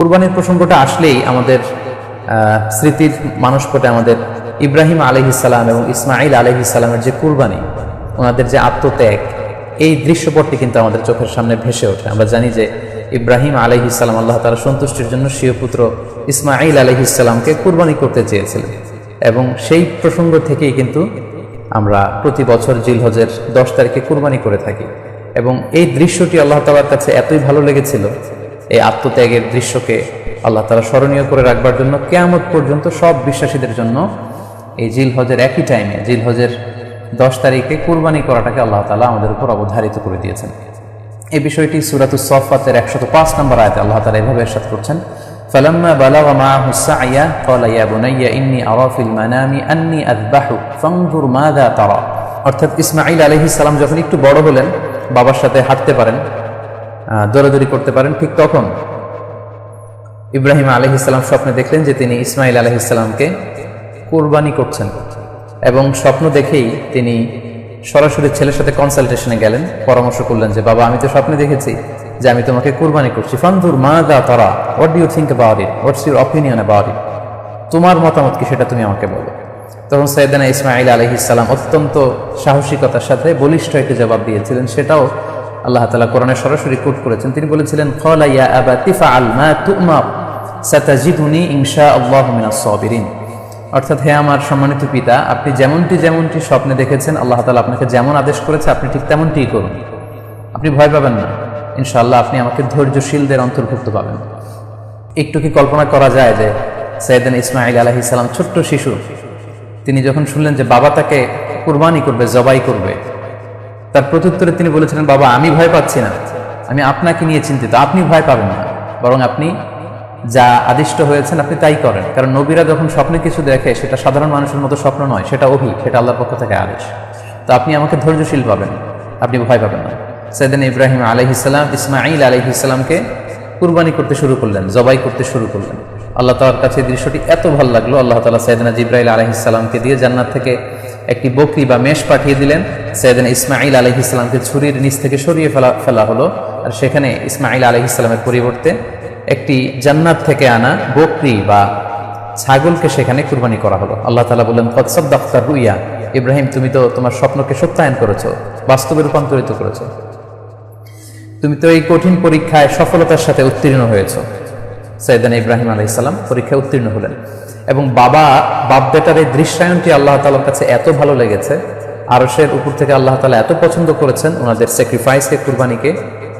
কুরবানির প্রসঙ্গটা আসলেই আমাদের স্মৃতির মানসপটে আমাদের ইব্রাহিম আলাইহিস সালাম এবং ইসমাঈল আলাইহিস সালামের যে কুরবানি, ওনাদের যে আত্মত্যাগ, এই দৃশ্যপটটি কিন্তু আমাদের চোখের সামনে ভেসে ওঠে। আমরা জানি যে ইব্রাহিম আলাইহিস সালাম আল্লাহ তাআলার সন্তুষ্টির জন্য স্বীয় পুত্র ইসমাঈল আলাইহিস সালামকে কুরবানি করতে চেয়েছিলেন, এবং সেই প্রসঙ্গ থেকেই কিন্তু আমরা প্রতি বছর জিলহজের 10 তারিখে কুরবানি করে থাকি। এবং এই দৃশ্যটি আল্লাহ তাআলার কাছে এতই ভালো লেগেছিল, এই আত্মত্যাগের দৃশ্যকে আল্লাহ তাআলা স্মরণীয় করে রাখবার জন্য কিয়ামত পর্যন্ত সব বিশ্বাসীদের জন্য এই জিলহজের একই টাইমে, জিলহজের 10 তারিখে কুরবানি করাটাকে আল্লাহ তাআলা আমাদের উপর অবধারিত করে দিয়েছেন। এই বিষয়টি সূরাতুস সাফফাতের 105 নম্বর আয়াতে আল্লাহ তাআলা এভাবে ইরশাদ করছেন, ফালাম্মা বালাগা মাআহু সা'য়া ক্বালা ইয়া বুনাইয়া ইন্নী আরা ফিল মানামি আন্নী আযবাহু ফানজুর মাযা তারা। অর্থাৎ ইসমাঈল আলাইহিস সালাম যখন একটু বড় হলেন, বাবার সাথে হাঁটতে পারেন, দৌড়াদৌড়ি করতে পারেন, ঠিক তখন ইব্রাহিম আলাইহিস সালাম স্বপ্নে দেখলেন যে তিনি ইসমাঈল আলাইহিস সালামকে কুরবানি করছেন, এবং স্বপ্ন দেখেই তিনি সরাসরি ছেলের সাথে কনসালটেশনে গেলেন, পরামর্শ করলেন যে বাবা, আমি তো স্বপ্নে দেখেছি যে আমি তোমাকে কুরবানি করছি, ফানজুর মাযা তারা, what do you think about it, what's your opinion about it, তোমার মতামত কি সেটা তুমি আমাকে বলো। তখন সাইয়েদনা ইসমাঈল আলাইহিস সালাম অত্যন্ত সাহসিকতার সাথে বলিষ্ঠ একটি জবাব দিয়েছিলেন, সেটাও আল্লাহ তাআলা কোরআনে সরাসরি কোট করেছেন। তিনি বলেছিলেন, ক্বালা ইয়া আবাতি ফাআল মা তু'মার সাতাজিদুনি ইনশাআল্লাহু মিনাস সাবিরিন। অর্থাৎ, হে আমার সম্মানিত পিতা, আপনি যেমনটি স্বপ্নে দেখেছেন, আল্লাহ তাআলা আপনাকে যেমন আদেশ করেছে আপনি ঠিক তেমনটিই করুন, আপনি ভয় পাবেন না, ইনশাআল্লাহ আপনি আমাকে ধৈর্যশীলদের অন্তর্ভুক্ত পাবেন। একটু কি কল্পনা করা যায় যে সাইয়েদনা ইসমাঈল আলাইহিস সালাম ছোট্ট শিশু, তিনি যখন শুনলেন যে বাবা তাকে কুরবানি করবে, জবাই করবে, তার প্রত্যুত্তরে তিনি বলেছিলেন, বাবা, আমি ভয় পাচ্ছি না, আমি আপনাকে নিয়ে চিন্তিত, আপনি ভয় পাবেন না, বরং আপনি যা আদিষ্ট হয়েছেন আপনি তাই করেন। কারণ নবীরা যখন স্বপ্নে কিছু দেখে, সেটা সাধারণ মানুষের মতো স্বপ্ন নয়, সেটা ওহী, সেটা আল্লাহর পক্ষ থেকে আদেশ। তো আপনি আমাকে ধৈর্যশীল পাবেন, আপনি ভয় পাবেন না। সাইয়েদনা ইব্রাহিম আলাইহিস সালাম ইসমাঈল আলাইহিস সালামকে কুরবানি করতে শুরু করলেন, জবাই করতে শুরু করলেন। আল্লাহ তাআলার কাছে দৃশ্যটি এত ভালো লাগলো, আল্লাহ তাআলা সাইয়েদনা জিবরাইল আলাইহিস সালামকে দিয়ে জান্নাত থেকে একটি বকরি বা মেষ পাঠিয়ে দিলেন। সাইয়েদনা ইসমাঈল আলাইহিস সালামকে ছুরির নিচ থেকে সরিয়ে ফেলা হলো, আর সেখানে ইসমাঈল আলাইহিস সালামের পরিবর্তে একটি জান্নাত থেকে আনা বকরি বা ছাগলকে সেখানে কুরবানি করা হলো। আল্লাহ তাআলা বললেন, কদ সাদ্দাকতা রুইয়া, ইব্রাহিম, তুমি তো তোমার স্বপ্নকে সত্যায়ন করেছো, বাস্তবে রূপান্তরিত করেছো, তুমি তো এই কঠিন পরীক্ষায় সফলতার সাথে উত্তীর্ণ হয়েছো। সাইয়েদনা ইব্রাহিম আলাইহিস সালাম পরীক্ষায় উত্তীর্ণ হলেন, এবং বাপ বেটার এই দৃশ্যায়নটি আল্লাহ তাআলার কাছে এত ভালো লেগেছে, আরশের উপর থেকে আল্লাহ তাআলা এত পছন্দ করেছেন ওনাদের স্যাক্রিফাইসকে, কুরবানিকে,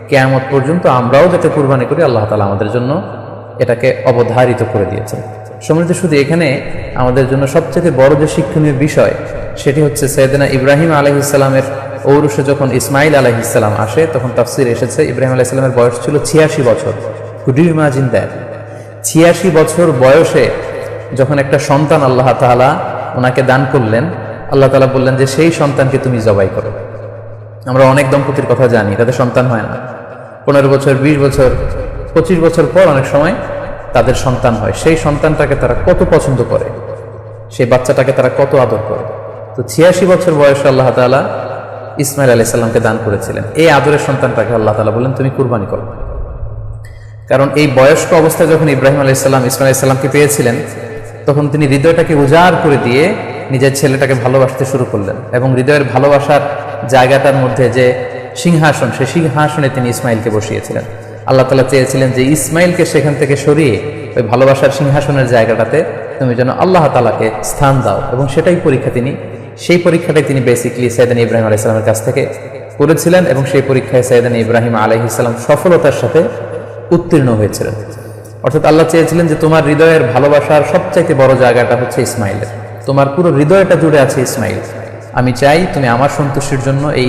কিয়ামত পর্যন্ত আমরাও যাতে কুরবানি করি, আল্লাহ তাআলা আমাদের জন্য এটাকে অবধারিত করে দিয়েছেন। সম্মানিত, শুধু এখানে আমাদের জন্য সবচেয়ে বড় যে শিক্ষণীয় বিষয়, সেটি হচ্ছে সাইয়েদনা ইব্রাহিম আলাইহিস সালামের ঔরসে যখন ইসমাঈল আলাইহিস সালাম আসে, তখন তাফসীরে এসেছে ইব্রাহিম আলাইহিস সালামের বয়স ছিল 86 বছর। Could you imagine that? 86 বছর বয়সে যখন একটা সন্তান আল্লাহ তাআলা ওনাকে দান করলেন, আল্লাহ তাআলা বললেন যে সেই সন্তানকে তুমি জবাই করো। আমরা অনেক দম্পতির কথা জানি, তাদের সন্তান হয় না, 15 বছর, 20 বছর, 25 বছর পর অনেক সময় তাদের সন্তান হয়। সেই সন্তানটাকে তারা কত পছন্দ করে, সেই বাচ্চাটাকে তারা কত আদর করে। তো 86 বছর বয়সে আল্লাহ তাআলা ইসমাঈল আলাইহিস সালামকে দান করেছিলেন। এই আদরের সন্তানটাকে আল্লাহ তাআলা বললেন, তুমি কুরবানি করো। কারণ এই বয়স্ক অবস্থায় যখন ইব্রাহিম আলাইহিস সালাম ইসমাঈল আলাইহিস সালামকে পেয়েছিলেন, তখন তিনি হৃদয়টাকে উজাড় করে দিয়ে নিজের ছেলেটাকে ভালোবাসতে শুরু করলেন, এবং হৃদয়ের ভালোবাসার জায়গাটার মধ্যে যে সিংহাসন, সেই সিংহাসনে তিনি ইসমাঈলকে বসিয়েছিলেন। আল্লাহ তাআলা চেয়েছিলেন যে ইসমাঈলকে সেখান থেকে সরিয়ে ওই ভালোবাসার সিংহাসনের জায়গাটাতে তুমি যেন আল্লাহ তাআলাকে স্থান দাও, এবং সেই পরীক্ষাটাই তিনি বেসিক্যালি সাইয়েদনা ইব্রাহিম আলাইহিস সালামের কাছ থেকে করেছিলেন, এবং সেই পরীক্ষায় সাইয়েদনা ইব্রাহিম আলাইহিস সালাম সফলতার সাথে উত্তীর্ণ হয়েছিলেন। অর্থাৎ আল্লাহ চেয়েছিলেন যে তোমার হৃদয়ের ভালোবাসার সবচাইতে বড় জায়গাটা হচ্ছে ইসমাঈলের, তোমার পুরো হৃদয়টা জুড়ে আছে ইসমাঈল। আমি চাই তুমি আমার সন্তুষ্টির জন্য এই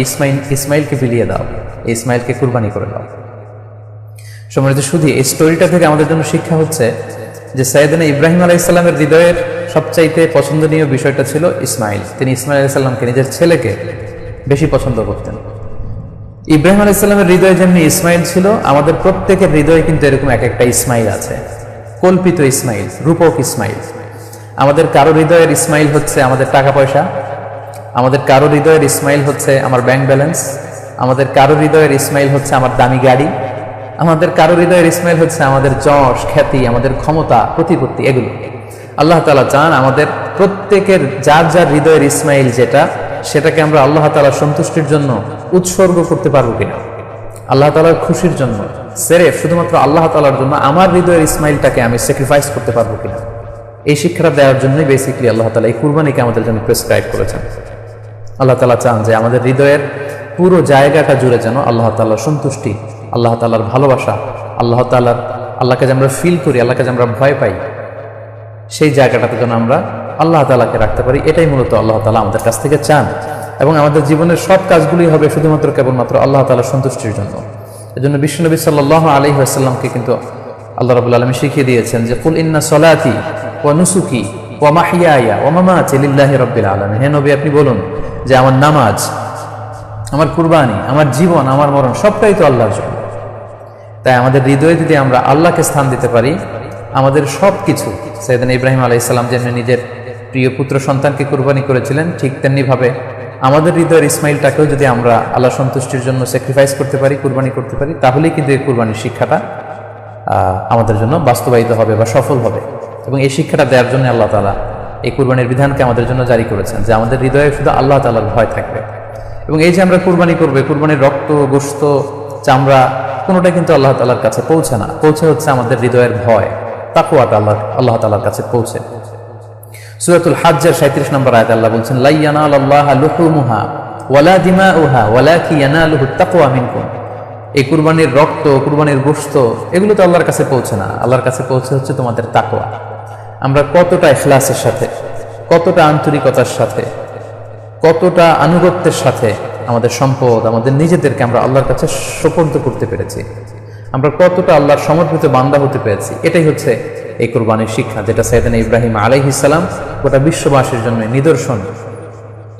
ইসমাঈলকে বিলিয়ে দাও, এই ইসমাঈলকে কুরবানি করে দাও। সম্মানিত, শুধু এই স্টোরিটা থেকে আমাদের জন্য শিক্ষা হচ্ছে যে সাইয়েদনা ইব্রাহিম আলাইহিস সালামের হৃদয়ের সবচাইতে পছন্দনীয় বিষয়টা ছিল ইসমাঈল। তিনি ইসমাঈল আলাইহিস সালামকে, নিজের ছেলেকে, বেশি পছন্দ করতেন। ইব্রাহিম আলাইহিস সালামের হৃদয়ে যেমনি ইসমাঈল ছিল, আমাদের প্রত্যেকের হৃদয়ে কিন্তু এরকম এক একটা ইসমাঈল আছে, কল্পিত ইসমাঈল, রূপক ইসমাঈল। আমাদের কারো হৃদয়ের ইসমাঈল হচ্ছে আমাদের টাকা পয়সা, আমাদের কারো হৃদয়ের ইসমাঈল হচ্ছে আমার ব্যাংক ব্যালেন্স, আমাদের কারো হৃদয়ের ইসমাঈল হচ্ছে আমার দামি গাড়ি, আমাদের কারো হৃদয়ের ইসমাইল হচ্ছে আমাদের যশ, খ্যাতি, আমাদের ক্ষমতা, প্রতিপত্তি, এগুলো। আল্লাহ তাআলা চান আমাদের প্রত্যেকের যার যার হৃদয়ের ইসমাইল যেটা, সেটাকে আমরা আল্লাহ তাআলার সন্তুষ্টির জন্য উৎসর্গ করতে পারবো কিনা, আল্লাহ তাআলার খুশির জন্য, সেরেফ শুধুমাত্র আল্লাহ তাআলার জন্য আমার হৃদয়ের ইসমাইলটাকে আমি স্যাক্রিফাইস করতে পারবো কিনা। এই শিক্ষাটা দেওয়ার জন্যই বেসিক্যালি আল্লাহ তাআলা এই কুরবানিকে আমাদের জন্য প্রেসক্রাইব করেছেন। আল্লাহ তাআলা চান যে আমাদের হৃদয়ের পুরো জায়গাটা জুড়ে যেন আল্লাহ তাআলার সন্তুষ্টি, আল্লাহ তাআলার ভালোবাসা, আল্লাহকে যে আমরা ফিল করি, আল্লাহকে যে আমরা ভয় পাই, সেই জায়গাটাতে যেন আমরা আল্লাহ তাআলাকে রাখতে পারি। এটাই মূলত আল্লাহ তাআলা আমাদের কাছ থেকে চান। এবং আমাদের জীবনের সব কাজগুলি হবে শুধুমাত্র কেবলমাত্র আল্লাহ তাআলার সন্তুষ্টির জন্য। এজন্য বিশ্বনবী সাল্লাল্লাহু আলাইহি ওয়াসাল্লামকে কিন্তু আল্লাহ রাব্বুল আলামিন শিখিয়ে দিয়েছেন যে কুল ইন্না সলাতি ওয়া নুসুকি ওয়া মাহইয়ায়া ওয়া মামাতি লিল্লাহি রাব্বিল আলামিন। হে নবী, আপনি বলুন যে আমার নামাজ, আমার কুরবানি, আমার জীবন, আমার মরণ সবটাই তো আল্লাহর জন্য। তাই আমাদের হৃদয়ে যদি আমরা আল্লাহকে স্থান দিতে পারি, আমাদের সব কিছু, সাইয়েদনা ইব্রাহিম আলাইহিস সালাম যেমনি নিজের প্রিয় পুত্র সন্তানকে কুরবানি করেছিলেন, ঠিক তেমনি ভাবে আমাদের হৃদয়ের ইসমাইলটাকেও যদি আমরা আল্লাহ সন্তুষ্টির জন্য স্যাক্রিফাইস করতে পারি, কুরবানি করতে পারি, তাহলেই কিন্তু এই কুরবানির শিক্ষাটা আমাদের জন্য বাস্তবায়িত হবে বা সফল হবে। এবং এই শিক্ষাটা দেওয়ার জন্য আল্লাহ তাআলা এই কুরবানির বিধানকে আমাদের জন্য জারি করেছেন, যে আমাদের হৃদয়ে শুধু আল্লাহ তাআলার ভয় থাকবে। এবং এই যে আমরা কুরবানি করবে, কুরবানির রক্ত, গোশত, চামড়া কোনোটা কিন্তু আল্লাহ তাআলার কাছে পৌঁছে না, পৌঁছে হচ্ছে আমাদের হৃদয়ের ভয়, তাকওয়াটা আল্লাহ তাআলার কাছে পৌঁছে। সূরাতুল হজ্জের 37 নম্বর আয়াতে আল্লাহ বলছেন, লা ইয়ানালাল্লাহা লুহুমুহা ওয়ালা দিমাউহা ওয়ালাকিন ইয়ানালুহুত তাকওয়া মিনকুম। এই কুরবানির রক্ত, কুরবানির গোশত, এগুলো তো আল্লাহর কাছে পৌঁছে না, আল্লাহর কাছে পৌঁছে হচ্ছে তোমাদের তাকওয়া। আমরা কতটা ইখলাসের সাথে, কতটা আন্তরিকতার সাথে, কতটা আনুগত্যের সাথে আমাদের সম্পদ, আমাদের নিজেদেরকে আমরা আল্লাহর কাছে সোপর্দ করতে পেরেছি, আমরা কতটা আল্লাহর সমর্পিত বান্দা হতে পেরেছি, এটাই হচ্ছে এই কুরবানির শিক্ষা, যেটা সাইয়েদনা ইব্রাহিম আলাইহিস সালাম গোটা বিশ্ববাসীর জন্য নিদর্শন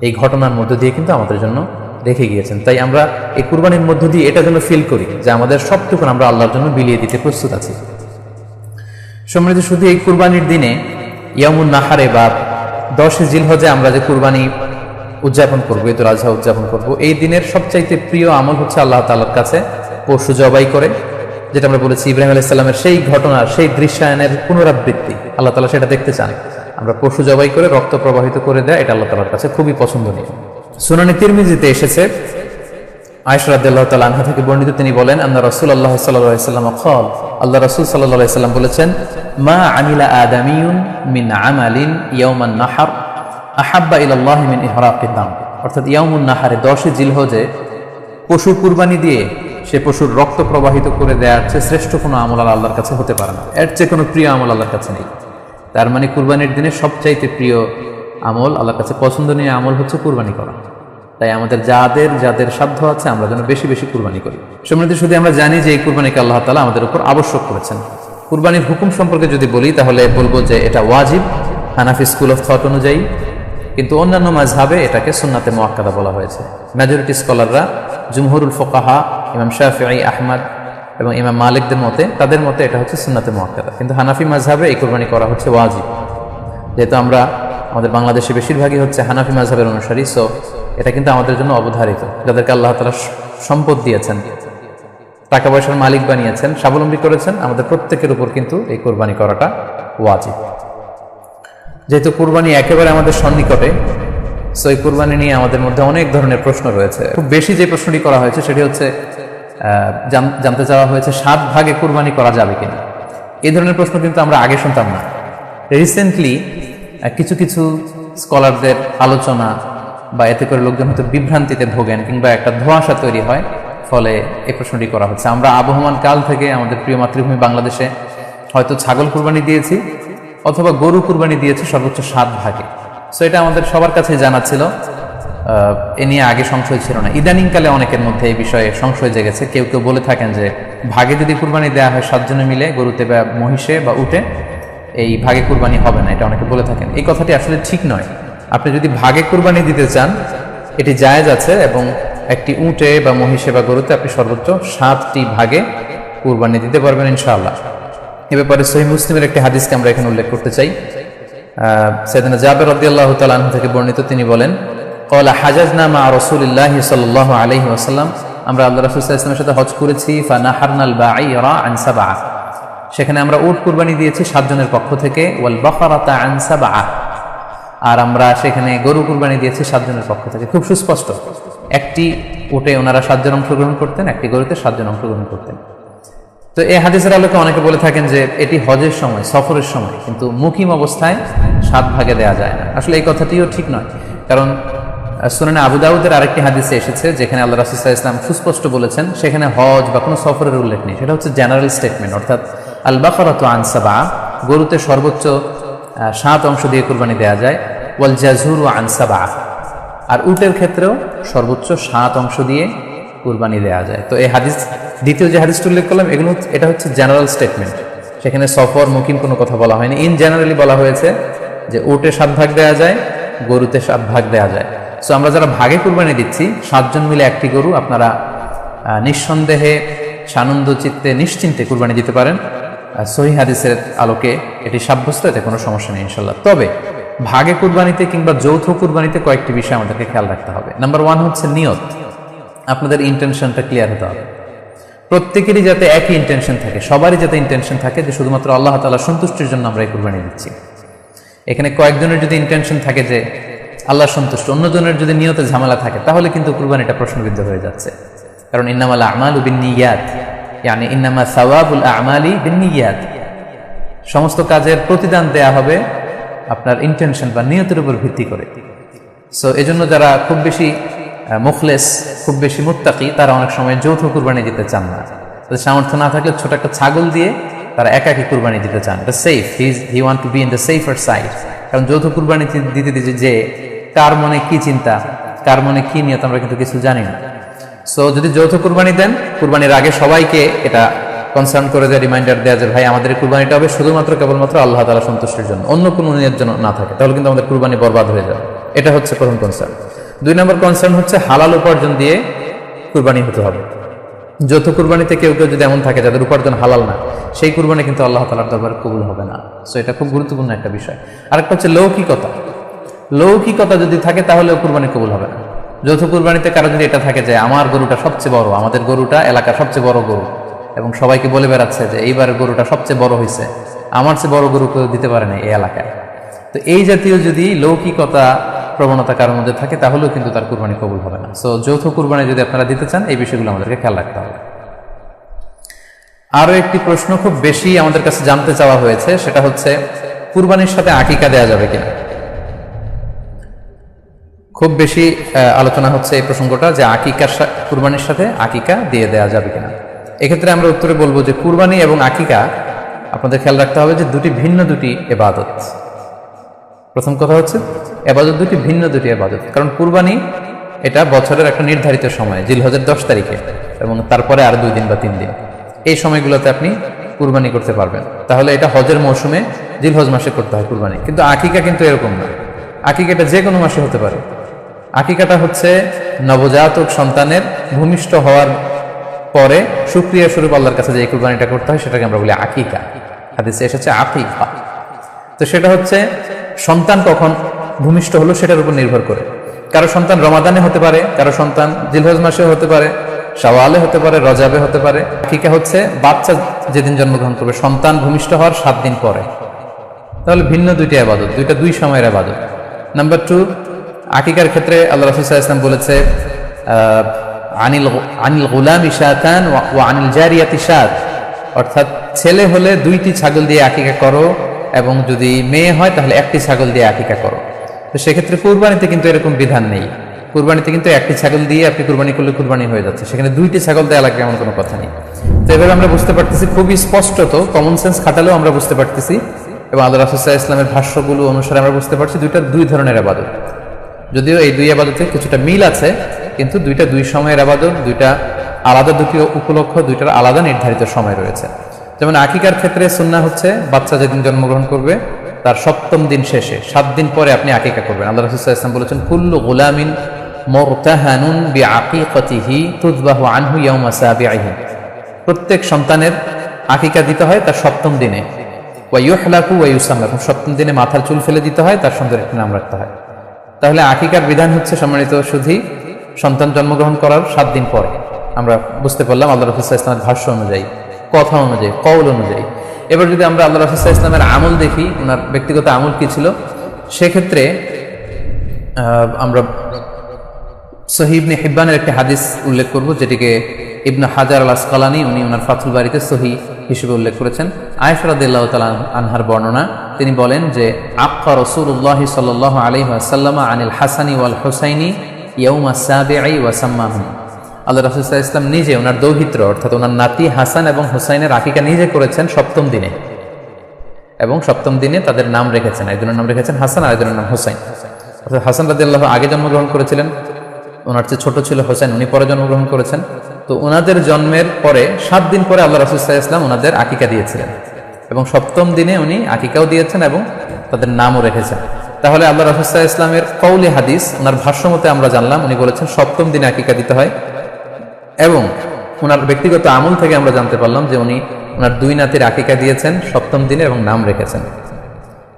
এই ঘটনার মধ্য দিয়ে কিন্তু আমাদের জন্য রেখে গিয়েছেন। তাই আমরা এই কুরবানির মধ্য দিয়ে এটা যেন ফিল করি যে আমাদের সবটুকু আমরা আল্লাহর জন্য বিলিয়ে দিতে প্রস্তুত আছি। সম্মানিত, শুধু এই কুরবানির দিনে ইয়ামুন নাহারে বা 10 জিলহজে আমরা যে কুরবানি উদযাপন করবো, ঈদুল আজহা উদযাপন করবো, এই দিনের সবচাইতে প্রিয় আমল হচ্ছে আল্লাহ তাআলার কাছে পশু জবাই করে, যেটা আমরা বলেছি ইব্রাহিম আলাইহিস সালামের সেই ঘটনার, সেই দৃশ্যায়নের পুনরাবৃত্তি আল্লাহ তাআলা সেটা দেখতে চান। আমরা পশু জবাই করে রক্ত প্রবাহিত করে দেয়, এটা আল্লাহ তাআলার কাছে খুবই পছন্দনীয়। সুনানে তিরমিজিতে এসেছে, আয়েশা রাদিয়াল্লাহু তাআলা আনহা থেকে বর্ণিত, তিনি বলেন, আন্না রাসূলুল্লাহ সাল্লাল্লাহু আলাইহি ওয়াসাল্লাম ক্বাল, আল্লাহ রাসূল সাল্লাল্লাহু আলাইহি ওয়াসাল্লাম বলেছেন, মা আমিলা আদামিয়ুন মিন আমালিন ইয়াউমান নাহর আহাব্বা ইলাল্লাহি মিন ইহরাকিদ দাম। অর্থাৎ ইয়াউমুন নাহারে 10 জিলহজে পশু কুরবানি দিয়ে সে পশুর রক্ত প্রবাহিত করে দেওয়ার চেয়ে শ্রেষ্ঠ কোনো আমল আল্লাহর কাছে হতে পারে না, এর চেয়ে কোনো প্রিয় আমল আল্লাহর কাছে নেই। তার মানে কুরবানির দিনে সবচাইতে প্রিয় আমল, আল্লাহর কাছে পছন্দনীয় আমল হচ্ছে কুরবানি করা। তাই আমাদের যাদের সাধ্য আছে আমরা যেন বেশি বেশি কুরবানি করি। সম্মানিত, শুধু আমরা জানি যে এই কুরবানিকে আল্লাহ তাআলা আমাদের উপর আবশ্যক করেছেন। কুরবানির হুকুম সম্পর্কে যদি বলি তাহলে বলবো যে এটা ওয়াজিব হানাফি স্কুল অফ থট অনুযায়ী, কিন্তু অন্যান্য মাযহাবে এটাকে সুন্নাতে মুআক্কাদা বলা হয়েছে। মেজরিটি স্কলাররা, জুমহুরুল ফুকাহা, ইমাম শাফিঈ, আহমদ এবং ইমাম মালিকদের মতে, তাদের মতে এটা হচ্ছে সুন্নাতে মুআক্কাদা। কিন্তু হানাফি মাযহাবে এই কুরবানি করা হচ্ছে ওয়াজিব। যেহেতু আমরা, আমাদের বাংলাদেশে বেশিরভাগই হচ্ছে হানাফি মাযহাবের অনুসারী, সো এটা কিন্তু আমাদের জন্য অবধারিত। যাদেরকে আল্লাহ তাআলা সম্পদ দিয়েছেন, টাকা পয়সার মালিক বানিয়েছেন, স্বাবলম্বী করেছেন, আমাদের প্রত্যেকের উপর কিন্তু এই কুরবানি করাটা ওয়াজিব। যেহেতু কুরবানি একেবারে আমাদের সন্নিকটে, সো এই কুরবানি নিয়ে আমাদের মধ্যে অনেক ধরনের প্রশ্ন রয়েছে। খুব বেশি যে প্রশ্নটি করা হয়েছে সেটি হচ্ছে জানতে চাওয়া হয়েছে 7 ভাগে কুরবানি করা যাবে কিনা। এই ধরনের প্রশ্ন কিন্তু আমরা আগে শুনতাম না। রিসেন্টলি কিছু কিছু স্কলারদের আলোচনা বা এতে করে লোকজন হয়তো বিভ্রান্তিতে ভোগেন কিংবা একটা ধোঁয়াশা তৈরি হয়, ফলে এই প্রশ্নটি করা হচ্ছে। আমরা আবহমান কাল থেকে আমাদের প্রিয় মাতৃভূমি বাংলাদেশে হয়তো ছাগল কুরবানি দিয়েছি অথবা গরু কুরবানি দিয়েছি সর্বোচ্চ 7 ভাগে। সো এটা আমাদের সবার কাছে জানা ছিল, এ নিয়ে আগে সংশয় ছিল না। ইদানিংকালে অনেকের মধ্যে এই বিষয়ে সংশয় জেগেছে। কেউ কেউ বলে থাকেন যে ভাগে যদি কুরবানি দেওয়া হয় 7 জনে মিলে, গরুতে বা মহিষে বা উটে, এই ভাগে কুরবানি হবে না, এটা অনেকে বলে থাকেন। এই কথাটি আসলে ঠিক নয়। আপনি যদি ভাগে কুরবানি দিতে চান, এটি জায়েজ আছে, এবং একটি উটে বা মহিষে বা গরুতে আপনি সর্বোচ্চ 7টি ভাগে কুরবানি দিতে পারবেন ইনশাআল্লাহ। এ ব্যাপারে সহিহ মুসলিমের একটি হাদিসকে আমরা এখানে উল্লেখ করতে চাই। সাইয়েদনা জাবের রাদিয়াল্লাহু তাআলা আনহু থেকে বর্ণিত, তিনি বলেন, ক্বালা হাজাজনা মা রাসূলিল্লাহি সাল্লাল্লাহু আলাইহি ওয়াসাল্লাম আমরা আল্লাহ রাসূল সাল্লাল্লাহু আলাইহি ওয়াসাল্লামের সাথে হজ করেছি, ফানাহারনাল বাঈরা আন সাবআ, সেখানে আমরা উট কুরবানি দিয়েছি 7 জনের পক্ষ থেকে, ওয়াল বাকারাতা আন সাবআ, আর আমরা সেখানে গরু কুরবানি দিয়েছি 7 জনের পক্ষ থেকে। খুব সুস্পষ্ট, একটি উটে ওনারা 7 জন অংশগ্রহণ করতেন, একটি গরুতে 7 জন অংশগ্রহণ করতেন। তো এই হাদিসের আলোকে অনেকে বলে থাকেন যে এটি হজের সময়, সফরের সময়, কিন্তু মুকিম অবস্থায় 7 ভাগে দেয়া যায় না। আসলে এই কথাটিও ঠিক নয়, কারণ সুনানে আবু দাউদের আরেকটি হাদিসে এসেছে যেখানে আল্লাহ রাসূল সাল্লাল্লাহু আলাইহি ওয়াসাল্লাম সুস্পষ্ট বলেছেন, সেখানে হজ বা কোনো সফরের উল্লেখ নেই। সেটা হচ্ছে জেনারেল স্টেটমেন্ট, অর্থাৎ আল বাকারাতু আন সাবআ, গরুতে সর্বোচ্চ 7 অংশ দিয়ে কুরবানি দেয়া যায়, ওয়াল জাযুরু আন সাবআ, আর উটের ক্ষেত্রেও সর্বোচ্চ 7 অংশ দিয়ে কুরবানি দেয়া যায়। তো এই হাদিস, দ্বিতীয় যে হাদিসটি উল্লেখ করলাম, এটা হচ্ছে জেনারেল স্টেটমেন্ট, সেখানে সফর মুকিম কোনো কথা বলা হয়নি। ইন জেনারেলি বলা হয়েছে যে উটে 7 ভাগ দেয়া যায়, গরুতে 7 ভাগ দেয়া যায়। সো আমরা যারা ভাগে কুরবানি দিচ্ছি, 7 জন মিলে একটি গরু, আপনারা নিঃসন্দেহে সানন্দ চিত্তে নিশ্চিন্তে কুরবানি দিতে পারেন। সহিহ হাদিসের আলোকে এটি সাব্যস্ত, এতে কোনো সমস্যা নেই ইনশাল্লাহ। তবে ভাগে কুরবানিতে কিংবা যৌথ কুরবানিতে কয়েকটি বিষয় আমাদেরকে খেয়াল রাখতে হবে। নাম্বার 1 হচ্ছে নিয়ত। আপনাদের ইন্টেনশনটা ক্লিয়ার হতে হবে। প্রত্যেকেরই যাতে একই ইন্টেনশন থাকে, সবারই যাতে ইন্টেনশন থাকে যে শুধুমাত্র আল্লাহ তাআলার সন্তুষ্টির জন্য আমরা এই কুরবানি দিচ্ছি। এখানে কয়েকজনের যদি ইন্টেনশন থাকে যে আল্লাহর সন্তুষ্ট, অন্যজনের যদি নিয়তে ঝামেলা থাকে, তাহলে কিন্তু কুরবানিটা প্রশ্নবিদ্ধ হয়ে যাচ্ছে। কারণ ইন্নামাল আমালু বিন্নিয়াত, ইয়ানি ইন্নামা সাওয়াবুল আমালি বিন্নিয়াত, সমস্ত কাজের প্রতিদান দেয়া হবে আপনার ইন্টেনশন বা নিয়তের উপর ভিত্তি করে। সো এজন্য যারা খুব বেশি মুখলেস, খুব বেশি মুত্তাকি, তারা অনেক সময় যৌথ কুরবানি দিতে চান না। তাদের সামর্থ্য না থাকলে ছোট একটা ছাগল দিয়ে তারা একাকি কুরবানি দিতে চান। এটা safe, he want to be in the safer side. কারণ যৌথ কুরবানি দিতে দিতে যে কার মনে কি চিন্তা, কার মনে কি নিয়ত, আমরা কিন্তু কিছু জানি না। সো যদি যৌথ কুরবানি দেন, কুরবানির আগে সবাইকে এটা কনসার্ন করে দেয়, রিমাইন্ডার দেওয়া যে ভাই আমাদের কুরবানিটা হবে শুধুমাত্র কেবলমাত্র আল্লাহ তাআলা সন্তুষ্টির জন্য, অন্য কোনো নিয়ত যেন না থাকে, তাহলে কিন্তু আমাদের কুরবানি বরবাদ হয়ে যাবে। এটা হচ্ছে প্রথম কনসার্ন। 2 নম্বর কনসার্ন হচ্ছে হালাল উপার্জন দিয়ে কুরবানি হতে হবে। যৌথ কুরবানিতে কেউ কেউ যদি এমন থাকে যাদের উপার্জন হালাল না, সেই কুরবানি কিন্তু আল্লাহ তাআলার দরবারে কবুল হবে না। সো এটা খুব গুরুত্বপূর্ণ একটা বিষয়। আরেকটা হচ্ছে লৌকিকতা। লৌকিকতা যদি থাকে তাহলেও কুরবানি কবুল হবে না। যৌথ কুরবানিতে কারো যদি এটা থাকে যে আমার গরুটা সবচেয়ে বড়, আমাদের গরুটা এলাকার সবচেয়ে বড় গরু, এবং সবাইকে বলে বেড়াচ্ছে যে এইবার গরুটা সবচেয়ে বড় হয়েছে, আমার চেয়ে বড় গরু কেউ দিতে পারে না এই এলাকায়। তো এই জাতীয় যদি লৌকিকতা প্রবণতা কারোর মধ্যে থাকে, তাহলেও কিন্তু তার কুরবানি কবুল হবে না। সো যৌথ কুরবানি যদি আপনারা দিতে চান, এই বিষয়গুলো আমাদেরকে খেয়াল রাখতে হবে। আরো একটি প্রশ্ন খুব বেশি আমাদের কাছে জানতে চাওয়া হয়েছে, সেটা হচ্ছে কুরবানির সাথে আকিকা দেওয়া যাবে কিনা। খুব বেশি আলোচনা হচ্ছে এই প্রসঙ্গটা যে কুরবানির সাথে আকিকা দিয়ে দেওয়া যাবে কিনা। এক্ষেত্রে আমরা উত্তরে বলবো যে কুরবানি এবং আকিকা আপনাদের খেয়াল রাখতে হবে যে ভিন্ন দুটি ইবাদত। প্রথম কথা হচ্ছে ইবাদত ভিন্ন দুটি ইবাদত। কারণ কুরবানি এটা বছরের একটা নির্ধারিত সময়, জিলহজের 10 তারিখে, এবং তারপরে আর 2 দিন বা 3 দিন, এই সময়গুলোতে আপনি কুরবানি করতে পারবেন। তাহলে এটা হজের মৌসুমে জিলহজ মাসে করতে হয় কুরবানি। কিন্তু আকিকা কিন্তু এরকম না। আকিকাটা যে কোনো মাসে হতে পারে। আকিকাটা হচ্ছে নবজাতক সন্তানের ভূমিষ্ঠ হওয়ার পরে শুকরিয়া স্বরূপ আল্লাহর কাছে যে কুরবানিটা করতে হয়, সেটাকে আমরা বলি আকিকা। হাদিসে এসেছে আকিকা। তো সেটা হচ্ছে সন্তান কখন ভূমিষ্ঠ হলো সেটার উপর নির্ভর করে। কারো সন্তান রমাদানে হতে পারে, কারো সন্তান জিলহজ মাসে হতে পারে, শাওয়ালে হতে পারে, রজাবে হতে পারে। আকিকা হচ্ছে বাচ্চা যেদিন জন্মগ্রহণ করবে, সন্তান ভূমিষ্ঠ হওয়ার 7 দিন পরে। তাহলে ভিন্ন দুইটি ইবাদত, দুই সময়ের ইবাদত। নাম্বার 2, আকিকার ক্ষেত্রে আল্লাহ রাসূল সাল্লাল্লাহু আলাইহি ওয়াসাল্লাম বলেছে আনিল গুলামি শাতান ওয়া আনিল জারিয়াতি শাত, অর্থাৎ ছেলে হলে 2টি ছাগল দিয়ে আকিকা করো, এবং যদি মেয়ে হয় তাহলে 1টি ছাগল দিয়ে আকিকা করো। তো সেক্ষেত্রে কুরবানিতে কিন্তু এরকম বিধান নেই। কুরবানিতে কিন্তু 1টি ছাগল দিয়ে আপনি কুরবানি করলে কুরবানি হয়ে যাচ্ছে, সেখানে 2টি ছাগল দেওয়া লাগবে এমন কোনো কথা নেই। তো এভাবে আমরা বুঝতে পারতেছি, খুবই স্পষ্টত কমন সেন্স খাটালেও আমরা বুঝতে পারতেছি, এবং আল্লাহ রাসূল সাল্লাল্লাহু আলাইহি ওয়াসাল্লামের ভাষ্যগুলো অনুসারে আমরা বুঝতে পারছি 2 ধরনের ইবাদত। যদিও এই 2 ইবাদতে কিছুটা মিল আছে, কিন্তু 2 সময়ের ইবাদত, 2 আলাদা 2 উপলক্ষ, 2টার আলাদা নির্ধারিত সময় রয়েছে। যেমন আকিকার ক্ষেত্রে সুন্নাহ হচ্ছে বাচ্চা যেদিন জন্মগ্রহণ করবে তার 7ম দিন শেষে 7 দিন পরে আপনি আকিকা করবেন। আল্লাহ রাসূল সাল্লাল্লাহু আলাইহি ওয়াসাল্লাম বলেছেন কুল্লু গুলামিন মুরতাহানুন বিআকিকাতিহি তুযবাহু আনহু ইয়াওমা সাবিহি, প্রত্যেক সন্তানের আকিকা দিতে হয় তার 7ম দিনে। ওয়া ইউহলাকু ওয়া ইউসাম্মা, 7ম দিনে মাথার চুল ফেলে দিতে হয়, তার সুন্দর একটি নাম রাখতে হয়। তাহলে আকিকার বিধান হচ্ছে সম্মানিত সুধী সন্তান জন্মগ্রহণ করার 7 দিন পরে। আমরা বুঝতে পারলাম আল্লাহ রাসূল সাল্লাল্লাহু আলাইহি ওয়াসাল্লামের ভাষ্য অনুযায়ী, কথা অনুযায়ী, কওল অনুযায়ী। এবার যদি আমরা আল্লাহ রাসূল সাল্লাল্লাহু আলাইহি ওয়াসাল্লামের আমল দেখি, ওনার ব্যক্তিগত আমল কি ছিল, সেক্ষেত্রে আমরা সহিহ ইবনে হিব্বানের একটি হাদিস উল্লেখ করব, যেটিকে ইবনে হাজার আল আসকালানি উনি ওনার ফাথুল বারিতে সহিহ হিসেবে উল্লেখ করেছেন। আয়েশা রাদিয়াল্লাহু তাআলা আনহার বর্ণনা, তিনি বলেন যে আক্কা রাসূলুল্লাহ সাল্লাল্লাহু আলাইহি ওয়াসাল্লাম আনিল হাসানি ওয়াল হুসাইনি ইয়াউমা সাবিঈ ওয়া সাম্মাহুম। আল্লাহ রাসূল সাল্লাল্লাহু আলাইহি ওয়াসাল্লাম নিজে ওনার দৌহিত্র অর্থাৎ ওনার নাতি হাসান এবং হুসাইনের আকিকা নিজে করেছেন সপ্তম দিনে, এবং সপ্তম দিনে তাদের নাম রেখেছেন, একজনের নাম রেখেছেন হাসান আর একজনের নাম হুসাইন। অর্থাৎ হাসান রাদিয়াল্লাহু আগে জন্মগ্রহণ করেছিলেন, ওনার চেয়ে ছোট ছিল হোসেন, উনি পরে জন্মগ্রহণ করেছেন। তো ওনাদের জন্মের পরে 7 দিন পরে আল্লাহ রাসূল সাল্লাল্লাহু আলাইহি ওয়াসাল্লাম ওনাদের আকিকা দিয়েছিলেন, এবং সপ্তম দিনে উনি আকিকাও দিয়েছেন এবং তাদের নামও রেখেছেন। তাহলে আল্লাহ রাসূল সাল্লাল্লাহু আলাইহি ওয়াসাল্লামের কওলি হাদিস, ওনার ভাষ্য মতে আমরা জানলাম উনি বলেছেন সপ্তম দিনে আকিকা দিতে হয়, এবং ওনার ব্যক্তিগত আমল থেকে আমরা জানতে পারলাম যে উনি ওনার 2 নাতির আকিকা দিয়েছেন সপ্তম দিনে এবং নাম রেখেছেন।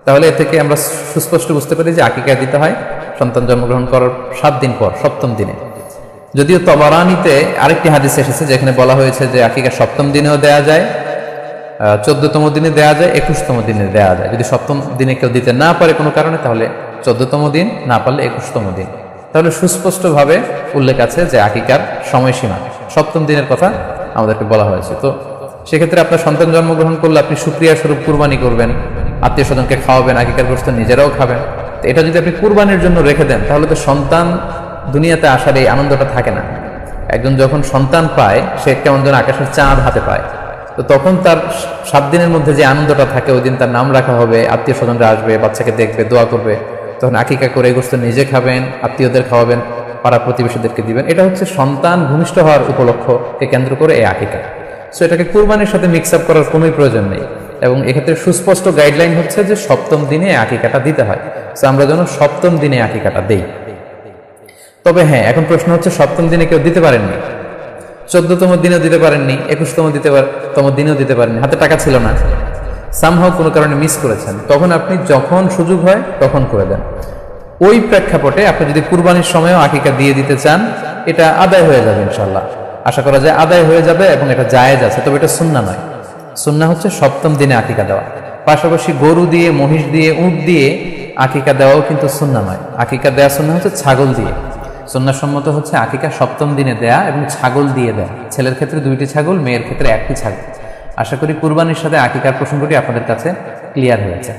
তাহলে এ থেকে আমরা সুস্পষ্ট বুঝতে পারি যে আকিকা দিতে হয় সন্তান জন্মগ্রহণ করার 7 দিন পর, সপ্তম দিনে। যদিও তবারানিতে আরেকটি হাদিস এসেছে যেখানে বলা হয়েছে যে আকিকা সপ্তম দিনেও দেয়া যায়, 14তম দিনে দেয়া যায়, 21তম দিনে দেয়া যায়। যদি সপ্তম দিনে কেউ দিতে না পারে কোনো কারণে, তাহলে 14তম দিন, না পারলে 21তম দিন। তাহলে সুস্পষ্টভাবে উল্লেখ আছে যে আকিকার সময়সীমা সপ্তম দিনের কথা আমাদেরকে বলা হয়েছে। তো সেক্ষেত্রে আপনার সন্তান জন্মগ্রহণ করলে আপনি শুকরিয়া স্বরূপ কুরবানি করবেন, আত্মীয় স্বজনকে খাওয়াবেন, আকিকার গোশত নিজেরাও খাবেন। তো এটা যদি আপনি কুরবানির জন্য রেখে দেন, তাহলে তো সন্তান দুনিয়াতে আসার এই আনন্দটা থাকে না। একজন যখন সন্তান পায়, সে কেমন যেন আকাশের চাঁদ হাতে পায়। তো তখন তার 7 দিনের মধ্যে যে আনন্দটা থাকে, ওই দিন তার নাম রাখা হবে, আত্মীয় স্বজনরা আসবে, বাচ্চাকে দেখবে, দোয়া করবে, তখন আকিকা করে গোশত নিজে খাবেন, আত্মীয়দের খাওয়াবেন, পাড়া প্রতিবেশীদেরকে দিবেন। এটা হচ্ছে সন্তান ভূমিষ্ঠ হওয়ার উপলক্ষকে কেন্দ্র করে এই আকিকা। সো এটাকে কুরবানির সাথে মিক্স আপ করার কোনোই প্রয়োজন নেই, এবং এক্ষেত্রে সুস্পষ্ট গাইডলাইন হচ্ছে যে সপ্তম দিনে আকিকাটা দিতে হয়। সো আমরা যেন সপ্তম দিনে আকিকাটা দেই। তবে হ্যাঁ, এখন প্রশ্ন হচ্ছে সপ্তম দিনে কেউ দিতে পারেননি, 14তম দিনেও দিতে পারেননি, 21তম দিনেও দিতে পারেননি, হাতে টাকা ছিল না, সামহাও কোনো কারণে মিস করেছেন, তখন আপনি যখন সুযোগ হয় তখন করে দেন। ওই প্রেক্ষাপটে আপনি যদি কুরবানির সময়ও আকিকা দিয়ে দিতে চান, এটা আদায় হয়ে যাবে ইনশাল্লাহ, আশা করা যায় আদায় হয়ে যাবে, এবং এটা জায়েজ আছে। তবে এটা সুন্নাহ নয়। সুন্নাহ হচ্ছে সপ্তম দিনে আকিকা দেওয়া। পাশাপাশি গরু দিয়ে, মহিষ দিয়ে, উট দিয়ে আকিকা দেওয়াও কিন্তু সুন্নাহ নয়। আকিকা দেওয়া সুন্নাহ হচ্ছে ছাগল দিয়ে। সুন্নাহ সম্মত হচ্ছে আকিকা সপ্তম দিনে দেয়া এবং ছাগল দিয়ে দেয়া। ছেলের ক্ষেত্রে 2টি ছাগল, মেয়ের ক্ষেত্রে 1টি ছাগল। আশা করি কুরবানির সাথে আকিকার প্রসঙ্গটি আপনাদের কাছে ক্লিয়ার হয়েছে।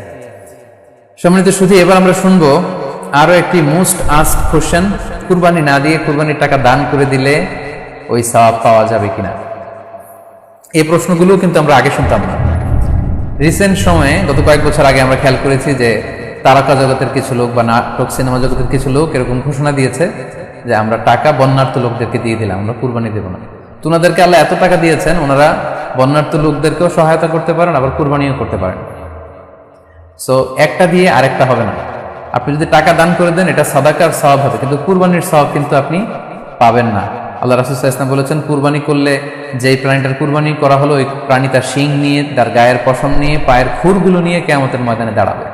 সম্মানিত শুধু এবার আমরা শুনবো আরো একটি মোস্ট আস্কড কোশ্চেন, কুরবানি না দিয়ে কুরবানির টাকা দান করে দিলে ওই সওয়াব পাওয়া যাবে কিনা। এই প্রশ্নগুলো কিন্তু আমরা আগে শুনতাম না। রিসেন্ট সময়ে, গত কয়েক বছর আগে আমরা খেয়াল করেছি যে তারকা জগতের কিছু লোক বা নাটক সিনেমা জগতের কিছু লোক এরকম ঘোষণা দিয়েছে যে আমরা টাকা বন্যার্থ লোকদেরকে দিয়ে দিলাম, আমরা কুরবানি দেব না। তো ওনাদেরকে আল্লাহ এত টাকা দিয়েছেন, ওনারা বন্যার্থ লোকদেরকেও সহায়তা করতে পারেন, আবার কুরবানিও করতে পারেন। সো একটা দিয়ে আরেকটা হবে না। আপনি যদি টাকা দান করে দেন, এটা সাদাকার সওয়াব হবে, কিন্তু কুরবানির সওয়াব কিন্তু আপনি পাবেন না। আল্লাহ রাসূল সাল্লাল্লাহু আলাইহি ওয়াসাল্লাম বলেছেন, কুরবানি করলে যেই প্রাণীটার কুরবানি করা হলো, ওই প্রাণী তার শিং নিয়ে, তার গায়ের পশম নিয়ে, পায়ের খুরগুলো নিয়ে কিয়ামতের ময়দানে দাঁড়াবে।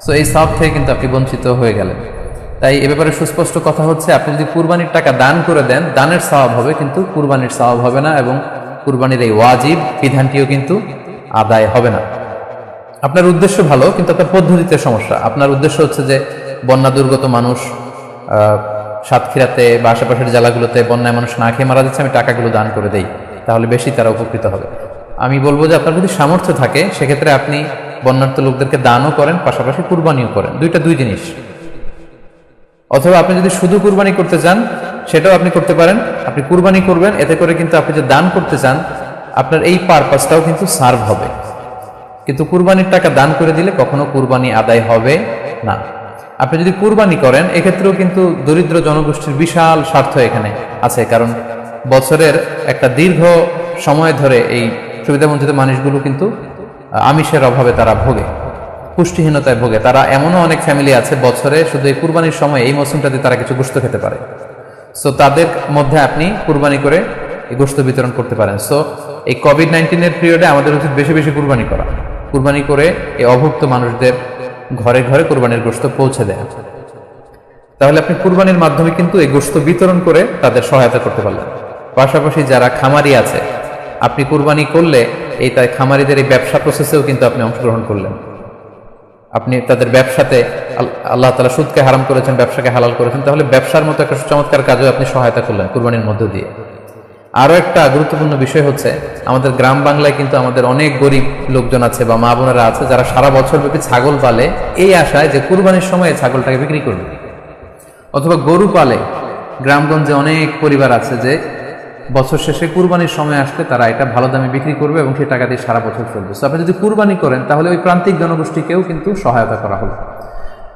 সো এই সওয়াব থেকে কিন্তু আপনি বঞ্চিত হয়ে গেলেন। তাই এ ব্যাপারে সুস্পষ্ট কথা হচ্ছে, আপনি যদি কুরবানির টাকা দান করে দেন, দানের সওয়াব হবে, কিন্তু কুরবানির সওয়াব হবে না, এবং কুরবানির এই ওয়াজিব বিধানটিও কিন্তু আদায় হবে না। আপনার উদ্দেশ্য ভালো, কিন্তু আপনার পদ্ধতিতে সমস্যা। আপনার উদ্দেশ্য হচ্ছে যে বন্যা দুর্গত মানুষ, সাতক্ষীরাতে বা আশেপাশের জেলাগুলোতে বন্যায় মানুষ না খেয়ে মারা যাচ্ছে, আমি টাকাগুলো দান করে দেই, তাহলে বেশি তারা উপকৃত হবে। আমি বলবো যে আপনার যদি সামর্থ্য থাকে, সেক্ষেত্রে আপনি বন্যার্থ লোকদেরকে দানও করেন, পাশাপাশি কুরবানিও করেন, দুইটা দুই জিনিস। অথবা আপনি যদি শুধু কুরবানি করতে চান, সেটাও আপনি করতে পারেন। আপনি কুরবানি করবেন, এতে করে কিন্তু আপনি যে দান করতে চান, আপনার এই পারপাসটাও কিন্তু সার্ভ হবে। কিন্তু কুরবানির টাকা দান করে দিলে কখনো কুরবানি আদায় হবে না। আপনি যদি কুরবানি করেন, এক্ষেত্রেও কিন্তু দরিদ্র জনগোষ্ঠীর বিশাল স্বার্থ এখানে আছে, কারণ বছরের একটা দীর্ঘ সময় ধরে এই সুবিধাবঞ্চিত মানুষগুলো কিন্তু আমিষের অভাবে তারা ভোগে, পুষ্টিহীনতায় ভোগে। তারা এমনও অনেক ফ্যামিলি আছে, বছরে শুধু এই কুরবানির সময়, এই মৌসুমটাতে তারা কিছু গোশত খেতে পারে। সো তাদের মধ্যে আপনি কুরবানি করে এই গোশত বিতরণ করতে পারেন। সো এই কোভিড-19 পিরিয়ডে আমাদের উচিত বেশি বেশি কুরবানি করা, কুরবানি করে এই অভুক্ত মানুষদের ঘরে ঘরে কুরবানির গোশত পৌঁছে দেয়। তাহলে আপনি কুরবানির মাধ্যমে কিন্তু এই গোশত বিতরণ করে তাদের সহায়তা করতে পারলেন। পাশাপাশি যারা খামারি আছে, আপনি কুরবানি করলে এই তাই খামারিদের এই ব্যবসা প্রসেসেও কিন্তু আপনি অংশগ্রহণ করলেন। আপনি তাদের ব্যবসাতে, আল্লাহ তাআলা সুদকে হারাম করেছেন, ব্যবসাকে হালাল করেছেন, তাহলে ব্যবসার মতো একটা চমৎকার কাজেও আপনি সহায়তা করলেন কুরবানির মধ্য দিয়ে। আরও একটা গুরুত্বপূর্ণ বিষয় হচ্ছে, আমাদের গ্রাম বাংলায় কিন্তু আমাদের অনেক গরিব লোকজন আছে বা মা বোনেরা আছে যারা সারা বছর ব্যাপী ছাগল পালে এই আশায় যে কুরবানির সময় ছাগলটাকে বিক্রি করবে, অথবা গরু পালে। গ্রামগঞ্জে অনেক পরিবার আছে যে বছর শেষে কুরবানির সময় আসলে তারা এটা ভালো দামে বিক্রি করবে এবং সেই টাকা দিয়ে সারা বছর চলবে। সো আপনি যদি কুরবানি করেন তাহলে ওই প্রান্তিক জনগোষ্ঠীকেও কিন্তু সহায়তা করা হলো।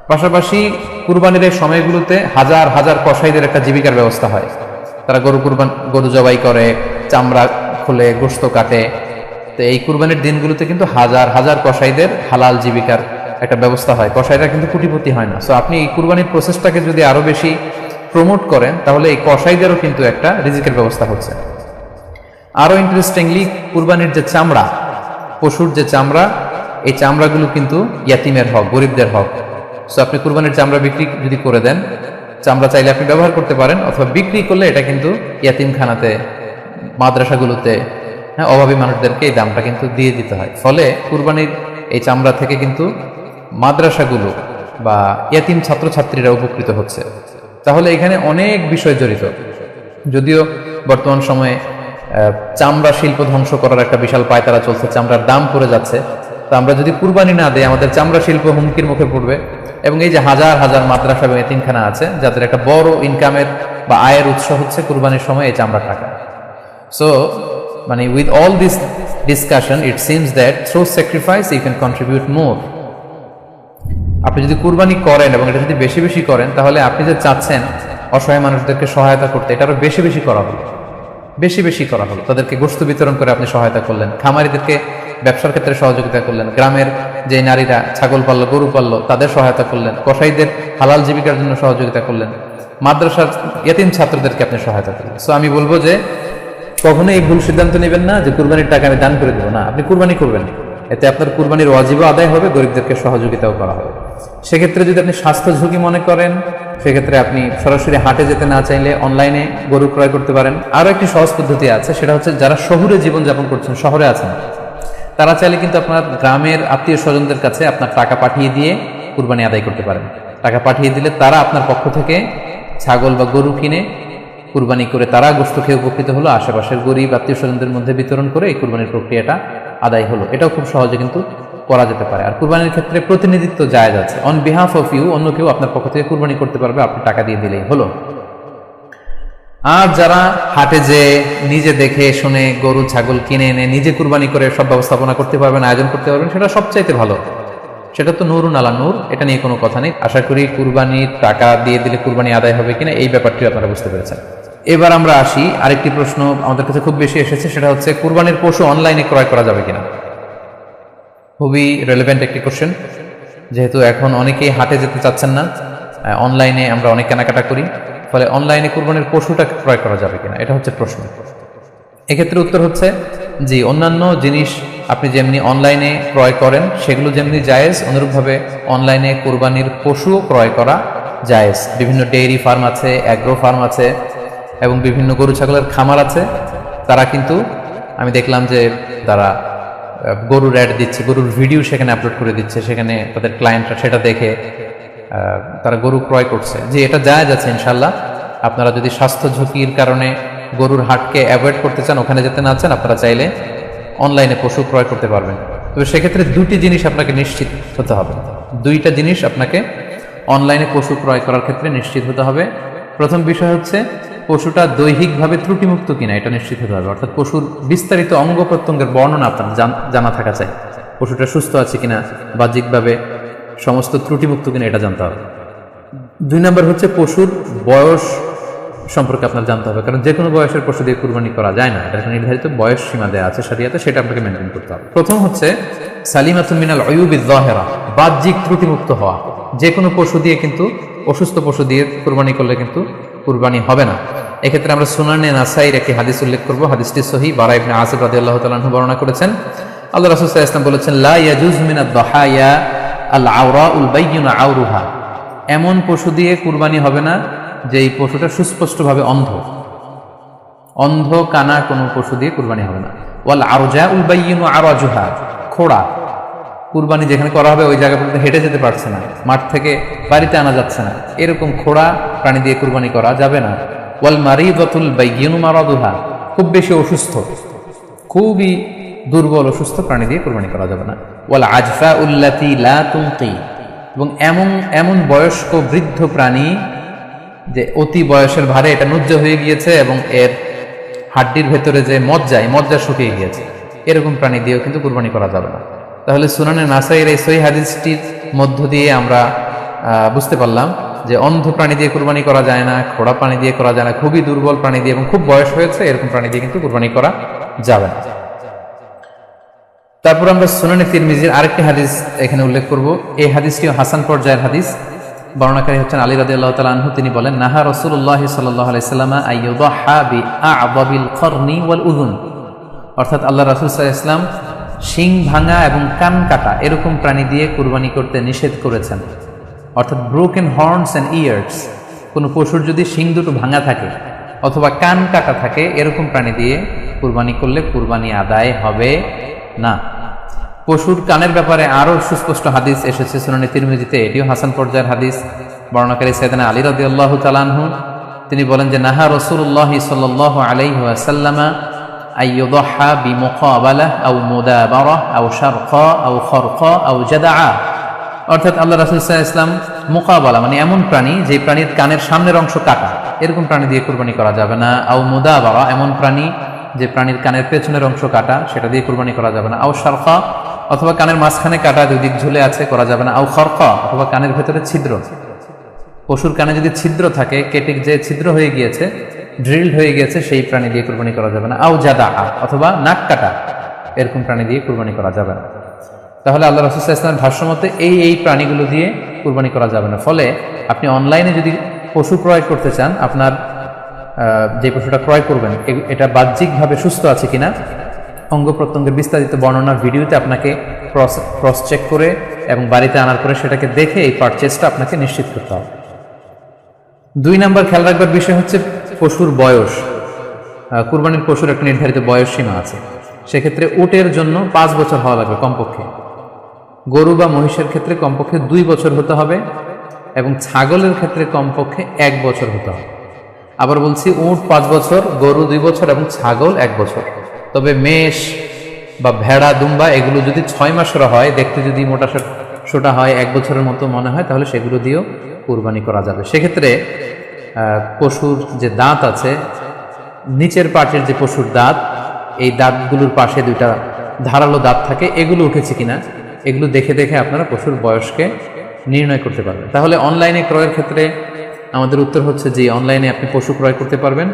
পাশাপাশি কুরবানির এই সময়গুলোতে হাজার হাজার কসাইদের একটা জীবিকার ব্যবস্থা হয়। তারা গরু জবাই করে, চামড়া খুলে, গোশত কাটে। তো এই কুরবানির দিনগুলোতে কিন্তু হাজার হাজার কসাইদের হালাল জীবিকার একটা ব্যবস্থা হয়। কসাইরা কিন্তু কোটিপতি হয় না। সো আপনি এই কুরবানির প্রসেসটাকে যদি আরো বেশি প্রমোট করেন তাহলে এই কসাইদেরও কিন্তু একটা রিজিকের ব্যবস্থা হচ্ছে। আরো ইন্টারেস্টিংলি, কুরবানির যে চামড়া, পশুর যে চামড়া, এই চামড়াগুলো কিন্তু ইয়াতিমের হক, গরিবদের হক। সো আপনি কুরবানির চামড়া বিক্রি যদি করে দেন, চামড়া চাইলে আপনি ব্যবহার করতে পারেন, অথবা বিক্রি করলে এটা কিন্তু ইয়াতিমখানাতে, মাদ্রাসাগুলোতে, অভাবী মানুষদেরকে এই দামটা কিন্তু দিয়ে দিতে হয়। ফলে কুরবানির এই চামড়া থেকে কিন্তু মাদ্রাসাগুলো বা ইয়াতিম ছাত্রছাত্রীরা উপকৃত হচ্ছে। তাহলে এখানে অনেক বিষয় জড়িত। যদিও বর্তমান সময়ে চামড়া শিল্প ধ্বংস করার একটা বিশাল পায়তারা চলছে, চামড়ার দাম পড়ে যাচ্ছে। তো আমরা যদি কুরবানি না দিই আমাদের চামড়া শিল্প হুমকির মুখে পড়বে। এবং এই যে হাজার হাজার মাদ্রাসা এবং এতিমখানা আছে যাদের একটা বড় ইনকামের বা আয়ের উৎস হচ্ছে কুরবানির সময় এই চামড়ার টাকা। সো মানে with all this discussion it seems that through sacrifice you can contribute more. আপনি যদি কুরবানি করেন এবং এটা যদি বেশি বেশি করেন তাহলে আপনি যে চাচ্ছেন অসহায় মানুষদেরকে সহায়তা করতে, এটা আরো বেশি বেশি করা হলো, বেশি বেশি করা হলো। তাদেরকে গোশত বিতরণ করে আপনি সহায়তা করলেন, খামারিদেরকে ব্যবসার ক্ষেত্রে সহযোগিতা করলেন, গ্রামের যে নারীরা ছাগল পাললো, গরু পাললো তাদের সহায়তা করলেন, কসাইদের হালাল জীবিকার জন্য সহযোগিতা করলেন, মাদ্রাসার ইয়াতিম ছাত্রদেরকে আপনি সহায়তা করলেন। সো আমি বলবো যে কখনোই এই ভুল সিদ্ধান্ত নেবেন না যে কুরবানির টাকা আমি দান করে দেবো। না, আপনি কুরবানি করবেন, এতে আপনার কুরবানির ওয়াজিবও আদায় হবে, গরিবদেরকে সহযোগিতাও করা হবে। সেক্ষেত্রে যদি আপনি স্বাস্থ্য ঝুঁকি মনে করেন, সেক্ষেত্রে আপনি সরাসরি হাটে যেতে না চাইলে অনলাইনে গরু ক্রয় করতে পারেন। আরো একটি সহজ পদ্ধতি আছে, সেটা হচ্ছে যারা শহুরে জীবনযাপন করছেন, শহরে আছেন, তারা চাইলে কিন্তু আপনার গ্রামের আত্মীয় স্বজনদের কাছে আপনার টাকা পাঠিয়ে দিয়ে কুরবানি আদায় করতে পারেন। টাকা পাঠিয়ে দিলে তারা আপনার পক্ষ থেকে ছাগল বা গরু কিনে কুরবানি করে তারা গোশত খেয়ে উপকৃত হলো, আশেপাশের গরিব আত্মীয় স্বজনদের মধ্যে বিতরণ করে এই কুরবানির প্রক্রিয়াটা আদায় হলো। এটাও খুব সহজে কিন্তু করা যেতে পারে। আর কুরবানির ক্ষেত্রে প্রতিনিধিত্ব জায়েজ আছে। অন বিহাফ অফ ইউ অন্য কেউ আপনার পক্ষ থেকে কুরবানি করতে পারবে, আপনি টাকা দিয়ে দিলেই হলো। আর যারা হাটে যে নিজে দেখে শুনে গরু ছাগল কিনে এনে নিজে কুরবানি করে সব ব্যবস্থাপনা করতে পারবেন, আয়োজন করতে পারবেন, সেটা সবচাইতে ভালো। সেটা তো নূরুন আলা নূর, এটা নিয়ে কোনো কথা নেই। আশা করি কুরবানির টাকা দিয়ে দিলে কুরবানি আদায় হবে কিনা এই ব্যাপারটি আপনারা বুঝতে পেরেছেন। এবার আমরা আসি, আরেকটি প্রশ্ন আমাদের কাছে খুব বেশি এসেছে, সেটা হচ্ছে কুরবানির পশু অনলাইনে ক্রয় করা যাবে কিনা। খুবই রেলেভেন্ট একটি কোশ্চেন, যেহেতু এখন অনেকেই হাটে যেতে চাচ্ছেন না, অনলাইনে আমরা অনেক কেনাকাটা করি, ফলে অনলাইনে কুরবানির পশুটা ক্রয় করা যাবে কিনা, এটা হচ্ছে প্রশ্ন। এক্ষেত্রে উত্তর হচ্ছে জি, অন্যান্য জিনিস আপনি যেমনি অনলাইনে ক্রয় করেন সেগুলো যেমনি জায়েজ, অনুরূপভাবে অনলাইনে কুরবানির পশুও ক্রয় করা জায়েজ। বিভিন্ন ডেইরি ফার্ম আছে, অ্যাগ্রো ফার্ম আছে এবং বিভিন্ন গরু ছাগলের খামার আছে। তারা কিন্তু আমি দেখলাম যে তারা গরুর অ্যাড দিচ্ছে, গরুর ভিডিও সেখানে আপলোড করে দিচ্ছে, সেখানে তাদের ক্লায়েন্টরা সেটা দেখে তারা গরু ক্রয় করছে। যে এটা জায়েজ আছে ইনশাল্লাহ। আপনারা যদি স্বাস্থ্য ঝুঁকির কারণে গরুর হাটকে অ্যাভয়েড করতে চান, ওখানে যেতে না চান, আপনারা চাইলে অনলাইনে পশু ক্রয় করতে পারবেন। তবে সেক্ষেত্রে দুটি জিনিস আপনাকে নিশ্চিত হতে হবে, দুইটা জিনিস আপনাকে অনলাইনে পশু ক্রয় করার ক্ষেত্রে নিশ্চিত হতে হবে। প্রথম বিষয় হচ্ছে পশুটা দৈহিকভাবে ত্রুটিমুক্ত কিনা, এটা নিশ্চিত হতে হবে। অর্থাৎ পশুর বিস্তারিত অঙ্গ প্রত্যঙ্গের বর্ণনা আপনার জানা থাকা চাই। পশুটা সুস্থ আছে কিনা, বাহ্যিকভাবে সমস্ত ত্রুটিমুক্ত কিনা, এটা জানতে হবে। দুই নম্বর হচ্ছে পশুর বয়স সম্পর্কে আপনার জানতে হবে, কারণ যে কোনো বয়সের পশু দিয়ে কুরবানি করা যায় না, এটা একটা নির্ধারিত বয়স সীমা দেওয়া আছে শরিয়াতে, সেটা আপনাকে মেনটেন করতে হবে। প্রথম হচ্ছে সালিমাতুন মিনাল উয়ুবিজ যাহিরা, বাহ্যিক ত্রুটিমুক্ত হওয়া। যে কোনো পশু দিয়ে কিন্তু, অসুস্থ পশু দিয়ে কুরবানি করলে কিন্তু কুরবানি হবে না। এক্ষেত্রে আমরা সুনানে নাসাইর একটি হাদিস উল্লেখ করব। হাদিসটি সহিহ, বারা ইবনে আসিব রাদিয়াল্লাহু তাআলা আনহু বর্ণনা করেছেন। আল্লাহ রাসূল সাল্লাল্লাহু আলাইহি ওয়াসাল্লাম বলেছেন, লা ইয়াজুজ মিনাদ দাহায়া আল আওরাউল বাইয়িনা আওরুহা, এমন পশু দিয়ে কুরবানি হবে না যে এই পশুটা সুস্পষ্টভাবে অন্ধ। অন্ধ কানা কোনো পশু দিয়ে কুরবানি হবে না। ওয়াল আরজাউল বাইয়িনু আরাজুহা, খোড়া, কুরবানি যেখানে করা হবে ওই জায়গা পর্যন্ত হেঁটে যেতে পারছে না, মাঠ থেকে বাড়িতে আনা যাচ্ছে না, এরকম খোড়া প্রাণী দিয়ে কুরবানি করা যাবে না। ওয়াল মারিদাতুল বাইয়িনু মারাদুহা, খুব বেশি অসুস্থ, খুবই দুর্বল অসুস্থ প্রাণী দিয়ে কুরবানি করা যাবে না। ওয়াল আজফাউল্লাতী লা তুলকি, এবং এমন এমন বয়স্ক বৃদ্ধ প্রাণী যে অতি বয়সের ভারে এটা নুজ্জ হয়ে গিয়েছে এবং এর হাড্ডির ভেতরে যে মজ্জা শুকিয়ে গিয়েছে, এরকম প্রাণী দিয়েও কিন্তু কুরবানি করা যাবে না। তাহলে সুনানে নাসাইয়ের এই সহিহ হাদিসটির মধ্য দিয়ে আমরা বুঝতে পারলাম যে অন্ধ প্রাণী দিয়ে কুরবানি করা যায় না, খোড়া প্রাণী দিয়ে করা যায় না, খুবই দুর্বল প্রাণী দিয়ে এবং খুব বয়স হয়েছে এরকম প্রাণী দিয়ে কিন্তু কুরবানি করা যাবে না। তারপর আমরা সুনানে তিরমিজির আরেকটি হাদিস এখানে উল্লেখ করব। এই হাদিসটিও হাসান পর্যায়ের হাদিস। বর্ণনাকারী হচ্ছেন আলী রাদিয়াল্লাহু তাআলা আনহু। তিনি বলেন, নাহা রাসূলুল্লাহ সাল্লাল্লাহু আলাইহি ওয়াসাল্লাম আইয়ুদহা বিআ'যাবিল করনি ওয়াল উযুন, অর্থাৎ আল্লাহ রাসূল সাল্লাল্লাহু আলাইহি ওয়াসাল্লাম শিং ভাঙা এবং কান কাটা এরকম প্রাণী দিয়ে কুরবানি করতে নিষেধ করেছেন। অর্থাৎ ব্রোকেন হর্নস অ্যান্ড ইয়ার্স, কোনো পশুর যদি শিং দুটো ভাঙা থাকে অথবা কান কাটা থাকে এরকম প্রাণী দিয়ে কুরবানি করলে কুরবানি আদায় হবে না। পশুর কানের ব্যাপারে আরো সুস্পষ্ট হাদিস এসেছে সুনানে তিরমিজিতে, এটিও হাসান পর্যায়ের হাদিস। বর্ণনাকারী সাইয়েদনা আলী রাদিয়াল্লাহু তাআলা আনহু, তিনি বলেন যে নাহা রাসূলুল্লাহ সাল্লাল্লাহু আলাইহি ওয়াসাল্লাম আইয়ুদহা বিমুকাবালা আও মুদাবারা আও শারকা আও খরকা আও জাদআ, অর্থাৎ আল্লাহ রাসূল সাল্লাল্লাহু আলাইহি ওয়াসাল্লাম মুকাবালা মানে এমন প্রাণী যে প্রাণীর কানের সামনের অংশ কাটা, এরকম প্রাণী দিয়ে কুরবানি করা যাবে না। আও মুদাবারা, এমন প্রাণী যে প্রাণীর কানের পেছনের অংশ কাটা, সেটা দিয়ে কুরবানি করা যাবে না। আও শারকা, অথবা কানের মাঝখানে কাটা, দুই দিক ঝুলে আছে, করা যাবে না। আও খরকা, অথবা কানের ভেতরে ছিদ্র, পশুর কানে যদি ছিদ্র থাকে, কেটে যে ছিদ্র হয়ে গিয়েছে, ড্রিলড হয়ে গিয়েছে, সেই প্রাণী দিয়ে কুরবানি করা যাবে না। আও জাদা, অথবা নাক কাটা, এরকম প্রাণী দিয়ে কুরবানি করা যাবে না। তাহলে আল্লাহ রাসূল সাল্লাল্লাহু আলাইহি ওয়াসাল্লাম ভাষ্য মতে এই প্রাণীগুলো দিয়ে কুরবানি করা যাবে না। ফলে আপনি অনলাইনে যদি পশু ক্রয় করতে চান, আপনার যে পশুটা ক্রয় করবেন এটা বাহ্যিকভাবে সুস্থ আছে কিনা, অঙ্গ প্রত্যঙ্গের বিস্তারিত বর্ণনার ভিডিওতে আপনাকে ক্রস চেক করে এবং বাড়িতে আনার পরে সেটাকে দেখে এই পারচেজটা আপনাকে নিশ্চিত করতে হবে। 2 নাম্বার খেয়াল রাখবার বিষয় হচ্ছে পশুর বয়স। কুরবানির পশুর একটা নির্ধারিত বয়স সীমা আছে। সেক্ষেত্রে উটের জন্য 5 বছর হওয়া লাগবে কমপক্ষে, গরু বা মহিষের ক্ষেত্রে কমপক্ষে 2 বছর হতে হবে এবং ছাগলের ক্ষেত্রে কমপক্ষে 1 বছর হতে হবে। আবার বলছি, উট 5 বছর, গরু 2 বছর এবং ছাগল 1 বছর। তবে মেষ বা ভেড়া, দুম্বা এগুলো যদি 6 মাসের হয়, দেখতে যদি মোটা সোটা হয়, 1 বছরের মতো মনে হয়, তাহলে সেগুলো দিয়েও কুরবানি করা যাবে। সেক্ষেত্রে পশুর যে দাঁত আছে, নিচের পাটের যে পশুর দাঁত, এই দাঁতগুলোর পাশে 2টা ধারালো দাঁত থাকে, এগুলো উঠেছে কিনা এগুলো দেখে দেখে আপনারা পশুর বয়সকে নির্ণয় করতে পারবেন। তাহলে অনলাইনে ক্রয়ের ক্ষেত্রে আমাদের উত্তর হচ্ছে যে অনলাইনে আপনি পশু ক্রয় করতে পারবেন।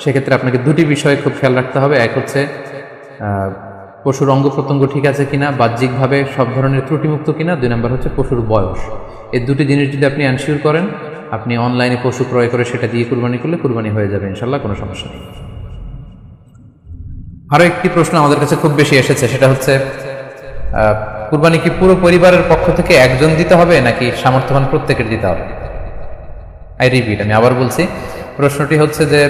সেক্ষেত্রে আপনাকে 2টি বিষয় খুব খেয়াল রাখতে হবে। এক হচ্ছে পশুর অঙ্গ প্রত্যঙ্গ ঠিক আছে কিনা, বাহ্যিকভাবে সব ধরনের ত্রুটিমুক্ত কিনা। 2 নম্বর হচ্ছে পশুর বয়স। এই 2টি জিনিস যদি আপনি এনশিওর করেন, আপনি অনলাইনে পশু ক্রয় করে সেটা দিয়ে কুরবানি করলে কুরবানি হয়ে যাবে ইনশাল্লাহ, কোনো সমস্যা নেই। আরো একটি প্রশ্ন আমাদের কাছে খুব বেশি এসেছে, সেটা হচ্ছে কুরবানি কি পুরো পরিবারের পক্ষ থেকে একজন দিতে হবে নাকি সামর্থ্যবান প্রত্যেকের দিতে হবে? আই রিপিট, আমি আবার বলছি, প্রশ্নটি হচ্ছে যে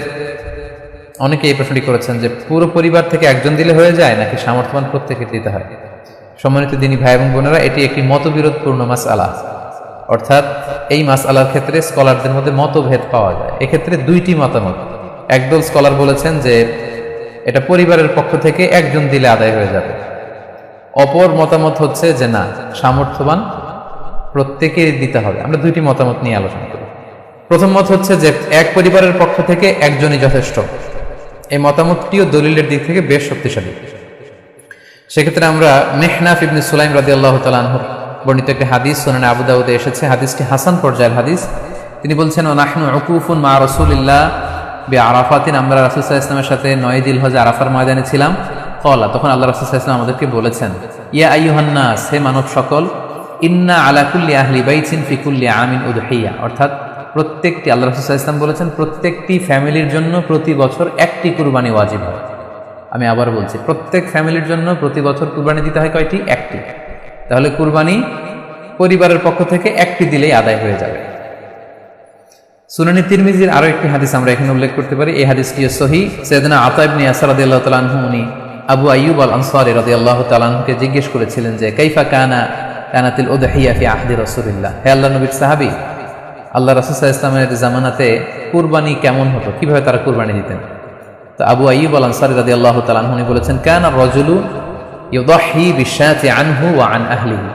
অনেকে এই প্রশ্নটি করেছেন যে পুরো পরিবার থেকে একজন দিলে হয়ে যায় নাকি সামর্থ্যবান প্রত্যেকের দিতে হয়। সম্মানিত দিনী ভাই এবং বোনেরা, এটি একটি মতবিরোধপূর্ণ মাসআলা, অর্থাৎ এই মাসআলার ক্ষেত্রে স্কলারদের মধ্যে মতভেদ পাওয়া যায়। এক্ষেত্রে 2টি মতামত। একদল স্কলার বলেছেন যে এটা পরিবারের পক্ষ থেকে একজন দিলে আদায় হয়ে যাবে। অপর মতামত হচ্ছে যে না, সামর্থ্যবান প্রত্যেকেই দিতে হবে। আমরা 2টি মতামত নিয়ে আলোচনা করি। প্রথম মত হচ্ছে যে এক পরিবারের পক্ষ থেকে একজনই যথেষ্ট। এই মতামতটিও দলিলের দিক থেকে বেশ শক্তিশালী। সেক্ষেত্রে আমরা মিহনাফ ইবনে সুলাইম রাদিয়াল্লাহু তাআলা আনহু বর্ণিত একটি হাদিস সুনানে আবু দাউদে এসেছে, হাদিসটি হাসান পর্যায়ের হাদিস। তিনি বলছেন, ওয়া নাহনু উকুফুন মা রাসূলিল্লাহ বিআরাফাতিন, আমরা রাসূল সাল্লাল্লাহু আলাইহি ওয়াসাল্লামের সাথে 9 জিলহজ আরাফার ময়দানে ছিলাম। ক্বালা, তখন আল্লাহ রাসূল সাল্লাল্লাহু আলাইহি ওয়াসাল্লাম আমাদেরকে বলেছেন, ইয়া আইয়ুহান নাস, হে মানব সকল, ইন্না আলা কুল্লি আহলি বাইতিন ফি কুল্লি আমিন উদহিয়া, অর্থাৎ প্রত্যেকটি, আল্লাহ রাসূল সাল্লাল্লাহু আলাইহি ওয়াসাল্লাম বলেছেন প্রত্যেকটি ফ্যামিলির জন্য প্রতি বছর একটি কুরবানি ওয়াজিব হয়। আমি আবার বলছি, প্রত্যেক ফ্যামিলির জন্য প্রতি বছর কুরবানি দিতে হয় কয়টি? একটি। তাহলে কুরবানি পরিবারের পক্ষ থেকে একটি দিলেই আদায় হয়ে যাবে। সুনানি তিরমিজির আরো একটি হাদিস আমরা এখানে উল্লেখ করতে পারি। এই হাদিসটিও সহিহ। সাইয়েদনা আতা ইবনে ইয়াসার রাদিয়াল্লাহু তাআলা আনহু উনি আবু আইয়ুব আল আনসারী রাদিয়াল্লাহু তাআলা আনহুকে জিজ্ঞেস করেছিলেন যে কাইফা কানাতিল উদহিয়া ফি আহদি রাসূলিল্লাহ, হে আল্লাহর নবীর সাহাবী, আল্লাহ রাসূল সাল্লাল্লাহু আলাইহি ওয়াসাল্লামের জামানাতে কুরবানি কেমন হতো, কিভাবে তারা কুরবানি দিতেন? তো আবু আইয়ুব আল আনসারী রাদিয়াল্লাহু তাআলা আনহু উনি বলেছেন কানা রাজুলু ইউদাহি বিশাতি আনহু ওয়া আন আহলিহি।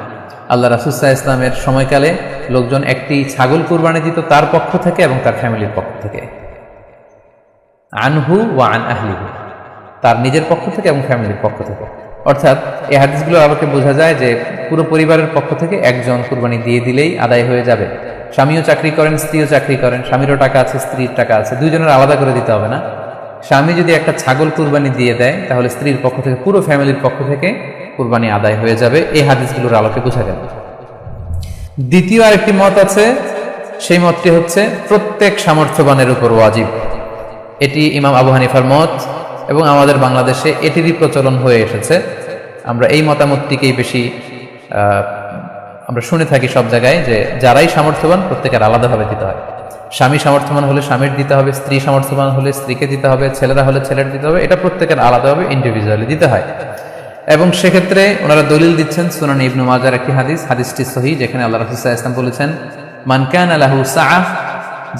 আল্লাহ রাসূল সাল্লাল্লাহু আলাইহি ওয়াসাল্লামের সময়কালে লোকজন একটি ছাগল কুরবানি দিত তার পক্ষ থেকে এবং তার ফ্যামিলির পক্ষ থেকে। আনহু ওয়া আন আহলিহি, তার নিজের পক্ষ থেকে এবং ফ্যামিলির পক্ষ থেকে। অর্থাৎ এই হাদিসগুলো আমাকে বোঝা যায় যে পুরো পরিবারের পক্ষ থেকে একজন কুরবানি দিয়ে দিলেই আদায় হয়ে যাবে। স্বামীও চাকরি করেন, স্ত্রীও চাকরি করেন, স্বামীরও টাকা আছে, স্ত্রীর টাকা আছে, দুইজনের আলাদা করে দিতে হবে না। স্বামী যদি একটা ছাগল কুরবানি দিয়ে দেয় তাহলে স্ত্রীর পক্ষ থেকে পুরো ফ্যামিলির পক্ষ থেকে কুরবানি আদায় হয়ে যাবে। এই হাদিসগুলোর আলোকে বোঝা গেল। দ্বিতীয় আরেকটি মত আছে, সেই মতটি হচ্ছে প্রত্যেক সামর্থ্যবানের উপর ওয়াজিব। এটি ইমাম আবু হানিফার মত এবং আমাদের বাংলাদেশে এটিরই প্রচলন হয়ে এসেছে। আমরা এই মতামতটিকেই বেশি আমরা শুনে থাকি সব জায়গায়, যে যারাই সামর্থ্যবান প্রত্যেকের আলাদাভাবে দিতে হয়। স্বামী সামর্থ্যবান হলে স্বামীর দিতে হবে, স্ত্রী সামর্থ্যবান হলে স্ত্রীকে দিতে হবে, ছেলেরা হলে ছেলের দিতে হবে। এটা প্রত্যেকের আলাদাভাবে ইন্ডিভিজুয়ালি দিতে হয়। এবং সেক্ষেত্রে ওনারা দলিল দিচ্ছেন সুনান ইবনে মাজার একটি হাদিস, হাদিসটি সহিহ, যেখানে আল্লাহ রাসূল সাল্লাল্লাহু আলাইহি ওয়াসাল্লাম বলেছেন মান কানা লাহু সাআহ,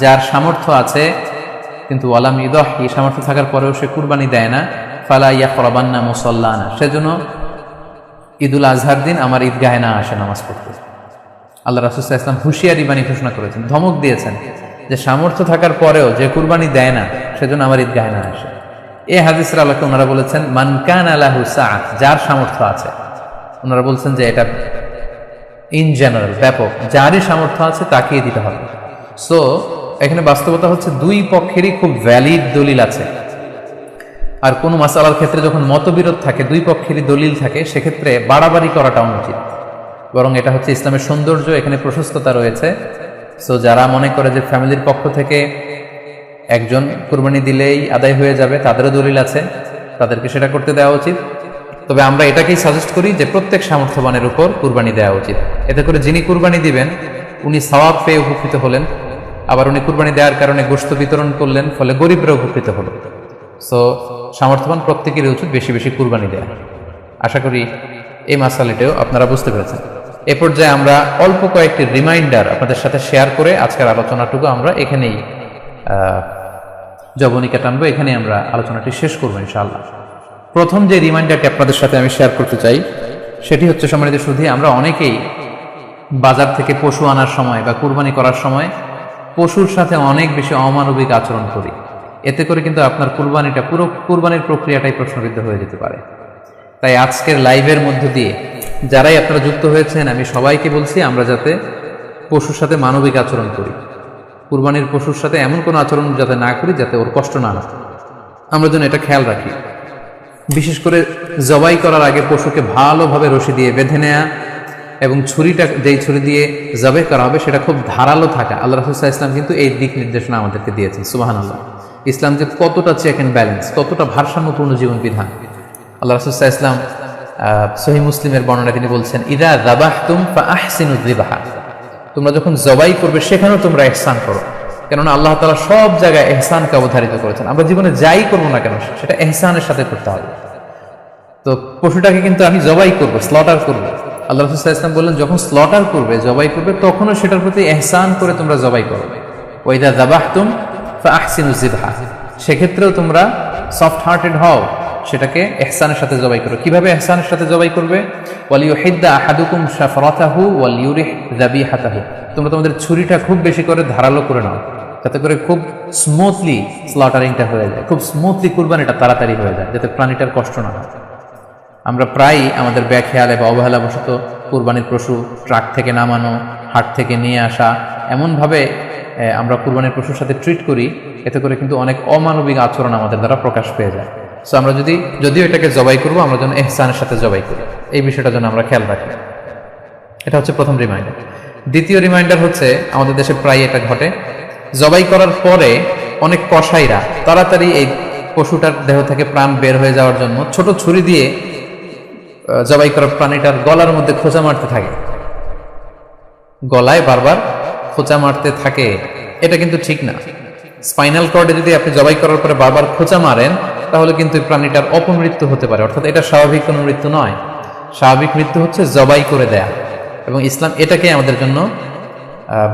যার সামর্থ্য আছে কিন্তু ওয়ালাম ইউদাহি, সামর্থ্য থাকার পরেও সে কুরবানি দেয় না, ফালা ইয়াকরাবান্না মুসাল্লানা, সেজন্য ঈদুল আজহার দিন আমার ঈদগাহে না আসে নামাজ পড়তে। আল্লাহ রাসূল সাল্লাল্লাহু আলাইহি ওয়াসাল্লাম হুঁশিয়ারি বাণী ঘোষণা করেছেন, ধমক দিয়েছেন যে সামর্থ্য থাকার পরেও যে কুরবানি দেয় না সেজন্য আমার ঈদগাহে না আসে। এই হাদিসের আলোকে ওনারা বলেছেন মান কানা লাহু সাআহ, যার সামর্থ্য আছে। ওনারা বলছেন যে এটা ইন জেনারেল, ব্যাপক, যারই সামর্থ্য আছে তাকেই দিতে হবে। সো এখানে বাস্তবতা হচ্ছে দুই পক্ষেরই খুব ভ্যালিড দলিল আছে। আর কোনো মাসালার ক্ষেত্রে যখন মতবিরোধ থাকে, দুই পক্ষেরই দলিল থাকে, সেক্ষেত্রে বাড়াবাড়ি করাটা অনুচিত। বরং এটা হচ্ছে ইসলামের সৌন্দর্য, এখানে প্রশস্ততা রয়েছে। সো যারা মনে করে যে ফ্যামিলির পক্ষ থেকে একজন কুরবানি দিলেই আদায় হয়ে যাবে, তাদেরও দলিল আছে, তাদেরকে সেটা করতে দেওয়া উচিত। তবে আমরা এটাকেই সাজেস্ট করি যে প্রত্যেক সামর্থ্যবানের উপর কুরবানি দেওয়া উচিত। এতে করে যিনি কুরবানি দিবেন উনি সওয়াব পেয়ে উপকৃত হলেন, আবার উনি কুরবানি দেওয়ার কারণে গোশত বিতরণ করলেন, ফলে গরিবরা উপকৃত হলো। সো সামর্থ্যবান প্রত্যেকেরই উচিত বেশি বেশি কুরবানি দেওয়া। আশা করি এই মাসালাটাও আপনারা বুঝতে পেরেছেন। এ পর্যায়ে আমরা অল্প কয়েকটি রিমাইন্ডার আপনাদের সাথে শেয়ার করে আজকের আলোচনাটুকু আমরা এখানেই জবনিকা টানবো, এখানেই আমরা আলোচনাটি শেষ করবো ইনশাআল্লাহ। প্রথম যে রিমাইন্ডারটি আপনাদের সাথে আমি শেয়ার করতে চাই সেটি হচ্ছে, সম্মানিত সুধী, আমরা অনেকেই বাজার থেকে পশু আনার সময় বা কুরবানি করার সময় পশুর সাথে অনেক বেশি অমানবিক আচরণ করি। এতে করে কিন্তু আপনার কুরবানিটা, পুরো কুরবানির প্রক্রিয়াটাই প্রশ্নবিদ্ধ হয়ে যেতে পারে। তাই আজকের লাইভের মধ্য দিয়ে যারাই আপনারা যুক্ত হয়েছেন, আমি সবাইকে বলছি আমরা যাতে পশুর সাথে মানবিক আচরণ করি, কুরবানির পশুর সাথে এমন কোনো আচরণ যাতে না করি যাতে ওর কষ্ট না হয়, আমরা যেন এটা খেয়াল রাখি। বিশেষ করে জবাই করার আগে পশুকে ভালোভাবে রশি দিয়ে বেঁধে নেয়া এবং ছুরিটা, যেই ছুরি দিয়ে জবাই করা হবে সেটা খুব ধারালো থাকা। আল্লাহ রাসূল সাল্লাল্লাহু আলাইহি ওয়াসাল্লাম কিন্তু এই দিক নির্দেশনা আমাদেরকে দিয়েছেন। সুবহানাল্লাহ, ইসলাম যে কতটা চেক অ্যান্ড ব্যালেন্স, কতটা ভারসাম্যপূর্ণ জীবন বিধান। আল্লাহ রাসূল সাল্লাল্লাহু আলাইহি ওয়াসাল্লাম সহিহ মুসলিমের বর্ণনা তিনি বলছেন ইযা যাবাহতুম ফাআহসিনুয যিবহা, তোমরা যখন জবাই করবে সেখানেও তোমরা ইহসান করো। কেননা আল্লাহ তাআলা সব জায়গায় ইহসানকে অবধারিত করেছেন। আমরা জীবনে যাই করবো না কেন সেটা ইহসানের সাথে করতে হবে। তো পশুটাকে কিন্তু আমি জবাই করব, স্লটার করব, আল্লাহ রাসূল সাল্লাল্লাহু আলাইহি ওয়াসাল্লাম বললেন যখন স্লটার করবে, জবাই করবে, তখনও সেটার প্রতি ইহসান করে তোমরা জবাই করো। ওয়া ইযা যাবাহতুম ফাআহসিনুয যিবহা, সেক্ষেত্রেও তোমরা সফট হার্টেড হও, সেটাকে ইহসানের সাথে জবাই করো। কিভাবে ইহসানের সাথে জবাই করবে? ওয়ালিউহিদ্দা আহাদুকুম শাফরাতাহু ওয়ালিউরিহ যাবিহাতাহু, তোমরা তোমাদের ছুরিটা খুব বেশি করে ধারালো করে নাও, যাতে করে খুব স্মুথলি স্লটারিংটা হয়ে যায়, খুব স্মুথলি কুরবানিটা তাড়াতাড়ি হয়ে যায়, যাতে প্রাণীটার কষ্ট না হয়। আমরা প্রায়ই আমাদের ব্যাখেয়ালে বা অবহেলাবশত কুরবানির পশু ট্রাক থেকে নামানো, হাট থেকে নিয়ে আসা, এমনভাবে আমরা কুরবানির পশুর সাথে ট্রিট করি, এতে করে কিন্তু অনেক অমানবিক আচরণ আমাদের দ্বারা প্রকাশ পেয়ে যায়। সো আমরা যদিও এটাকে জবাই করবো, আমরা যেন ইহসানের সাথে জবাই করি, এই বিষয়টা যেন আমরা খেয়াল রাখি। এটা হচ্ছে প্রথম রিমাইন্ডার। দ্বিতীয় রিমাইন্ডার হচ্ছে, আমাদের দেশে প্রায় এটা ঘটে, জবাই করার পরে অনেক কসাইরা তাড়াতাড়ি এই পশুটার দেহ থেকে প্রাণ বের হয়ে যাওয়ার জন্য ছোট ছুরি দিয়ে জবাই করার প্রাণীটার গলার মধ্যে খোঁচা মারতে থাকে, গলায় বারবার খোঁচা মারতে থাকে। এটা কিন্তু ঠিক না। স্পাইনাল কর্ডে যদি আপনি জবাই করার পরে বারবার খোঁচা মারেন, তাহলে কিন্তু এই প্রাণীটার অপমৃত্যু হতে পারে, অর্থাৎ এটা স্বাভাবিক কোনো মৃত্যু নয়। স্বাভাবিক মৃত্যু হচ্ছে জবাই করে দেয়া, এবং ইসলাম এটাকে আমাদের জন্য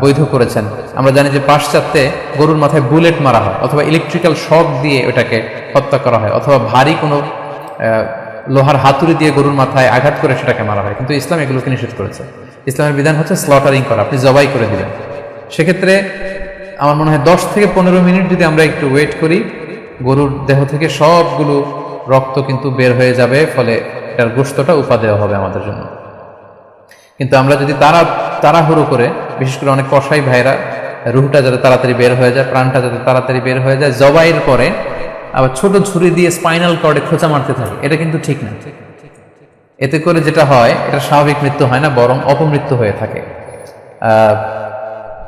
বৈধ করেছেন। আমরা জানি যে পাশ্চাত্যে গরুর মাথায় বুলেট মারা হয়, অথবা ইলেকট্রিক্যাল শক দিয়ে ওটাকে হত্যা করা হয়, অথবা ভারী কোনো লোহার হাতুড়ি দিয়ে গরুর মাথায় আঘাত করে সেটাকে মারা হয়, কিন্তু ইসলাম এগুলোকে নিষেধ করেছে। ইসলামের বিধান হচ্ছে স্লটারিং করা, আপনি জবাই করে দিলেন। সেক্ষেত্রে আমার মনে হয় 10 থেকে 15 মিনিট যদি আমরা একটু ওয়েট করি, গরুর দেহ থেকে সবগুলো রক্ত কিন্তু বের হয়ে যাবে, ফলে এটার গোশতটা উপাদেয় হবে আমাদের জন্য। কিন্তু আমরা যদি তাড়াহুড়ো করে, বিশেষ করে অনেক কসাই ভাইরা রুহটা যাতে তাড়াতাড়ি বের হয়ে যায়, প্রাণটা যাতে তাড়াতাড়ি বের হয়ে যায়, জবাইয়ের পরে আবার ছোট ছুরি দিয়ে স্পাইনাল কর্ডে খোঁচা মারতে থাকে, এটা কিন্তু ঠিক না। এতে করে যেটা হয়, এটা স্বাভাবিক মৃত্যু হয় না, বরং অপমৃত্যু হয়ে থাকে।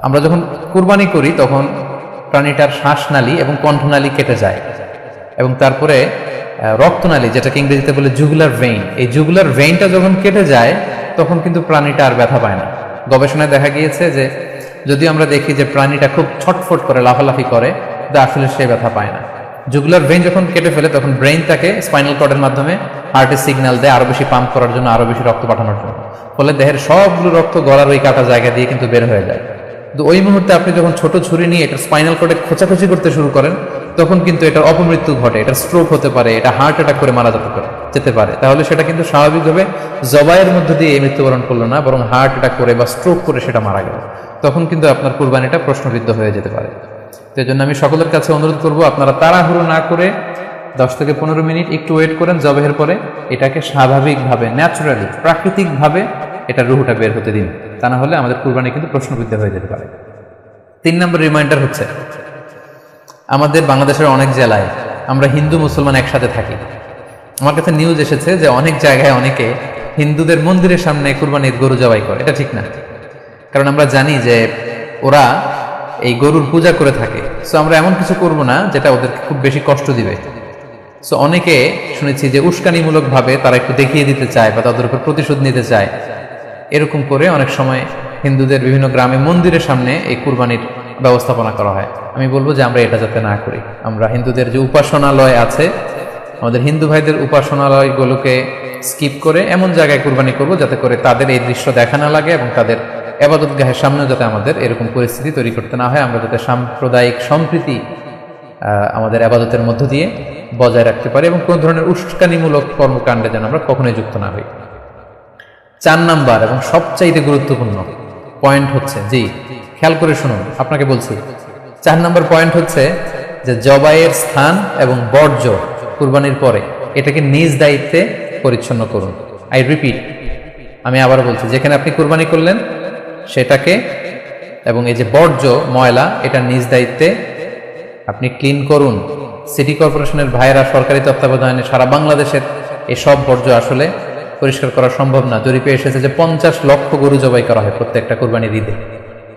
আমরা যখন কুরবানি করি তখন প্রাণীটার শ্বাসনালী এবং কণ্ঠনালী কেটে যায়, এবং তারপরে রক্তনালী, যেটাকে ইংরেজিতে বলে জুগুলার ভেইন, এই জুগুলার ভেইনটা যখন কেটে যায় তখন কিন্তু প্রাণীটা আর ব্যথা পায় না। গবেষণায় দেখা গিয়েছে যে যদি আমরা দেখি যে প্রাণীটা খুব ছটফট করে, লাফালাফি করে, কিন্তু আসলে সে ব্যথা পায় না। জুগুলার ভেইন যখন কেটে ফেলে তখন ব্রেইন তাকে স্পাইনাল কর্ডের মাধ্যমে হার্টে সিগন্যাল দেয় আরো বেশি পাম্প করার জন্য, আরো বেশি রক্ত পাঠানোর জন্য, ফলে দেহের সবগুলো রক্ত গলার ওই কাটা জায়গা দিয়ে কিন্তু বের হয়ে যায়। কিন্তু ওই মুহূর্তে আপনি যখন ছোট ছুরি নিয়ে এটা স্পাইনাল কর্ডে খোঁচাখুচি করতে শুরু করেন, তখন কিন্তু এটার অপমৃত্যু ঘটে, এটা স্ট্রোক হতে পারে, এটা হার্ট অ্যাটাক করে মারা যেতে পারে। তাহলে সেটা কিন্তু স্বাভাবিকভাবে জবাইয়ের মধ্য দিয়ে এই মৃত্যুবরণ করলো না, বরং হার্ট অ্যাটাক করে বা স্ট্রোক করে সেটা মারা গেল। তখন কিন্তু আপনার কুরবানিটা প্রশ্নবিদ্ধ হয়ে যেতে পারে। তো এই জন্য আমি সকলের কাছে অনুরোধ করবো, আপনারা তাড়াহুড়ো না করে 10 থেকে 15 মিনিট একটু ওয়েট করেন জবাইয়ের পরে, এটাকে স্বাভাবিকভাবে, ন্যাচুরালি, প্রাকৃতিকভাবে এটা রুহটা বের হতে দিন, তা না হলে আমাদের কুরবানি কিন্তু প্রশ্নবিদ্ধ হয়ে যেতে পারে। 3 নম্বর রিমাইন্ডার হচ্ছে, আমাদের বাংলাদেশের অনেক জেলায় আমরা হিন্দু মুসলমান একসাথে থাকি। আমার কাছে নিউজ এসেছে যে অনেক জায়গায় অনেকে হিন্দুদের মন্দিরের সামনে কুরবানির গরু জবাই করে। এটা ঠিক না, কারণ আমরা জানি যে ওরা এই গরুর পূজা করে থাকে। সো আমরা এমন কিছু করব না যেটা ওদেরকে খুব বেশি কষ্ট দিবে। সো অনেকে শুনেছি যে উস্কানিমূলক ভাবে তারা একটু দেখিয়ে দিতে চায় বা তাদের উপর প্রতিশোধ নিতে চায়, এরকম করে অনেক সময় হিন্দুদের বিভিন্ন গ্রামে মন্দিরের সামনে এই কুরবানির ব্যবস্থাপনা করা হয়। আমি বলবো যে আমরা এটা যাতে না করি। আমরা হিন্দুদের যে উপাসনালয় আছে, আমাদের হিন্দু ভাইদের উপাসনালয়গুলোকে স্কিপ করে এমন জায়গায় কুরবানি করব যাতে করে তাদের এই দৃশ্য দেখা না লাগে, এবং তাদের ইবাদতগাহের সামনেও যাতে আমাদের এরকম পরিস্থিতি তৈরি করতে না হয়। আমরা যাতে সাম্প্রদায়িক সম্প্রীতি আমাদের ইবাদতের মধ্য দিয়ে বজায় রাখতে পারি, এবং কোন ধরনের উস্কানিমূলক কর্মকাণ্ডে যেন আমরা কখনোই যুক্ত না হই। 4 নাম্বার এবং সবচাইতে গুরুত্বপূর্ণ পয়েন্ট হচ্ছে, জি খেয়াল করে শুনুন, আপনাকে বলছি, 4 নম্বর পয়েন্ট হচ্ছে যে জবাইয়ের স্থান এবং বর্জ্য কুরবানির পরে এটাকে নিজ দায়িত্বে পরিচ্ছন্ন করুন। আই রিপিট, আমি আবার বলছি, যেখানে আপনি কুরবানি করলেন সেটাকে এবং এই যে বর্জ্য ময়লা, এটা নিজ দায়িত্বে আপনি ক্লিন করুন। সিটি কর্পোরেশনের ভাইয়েরা সরকারি তত্ত্বাবধানে সারা বাংলাদেশের এই সব বর্জ্য আসলে পরিষ্কার করা সম্ভব না। জরিপে এসেছে যে 50 লক্ষ গরু জবাই করা হয় প্রত্যেকটা কুরবানির ঈদে।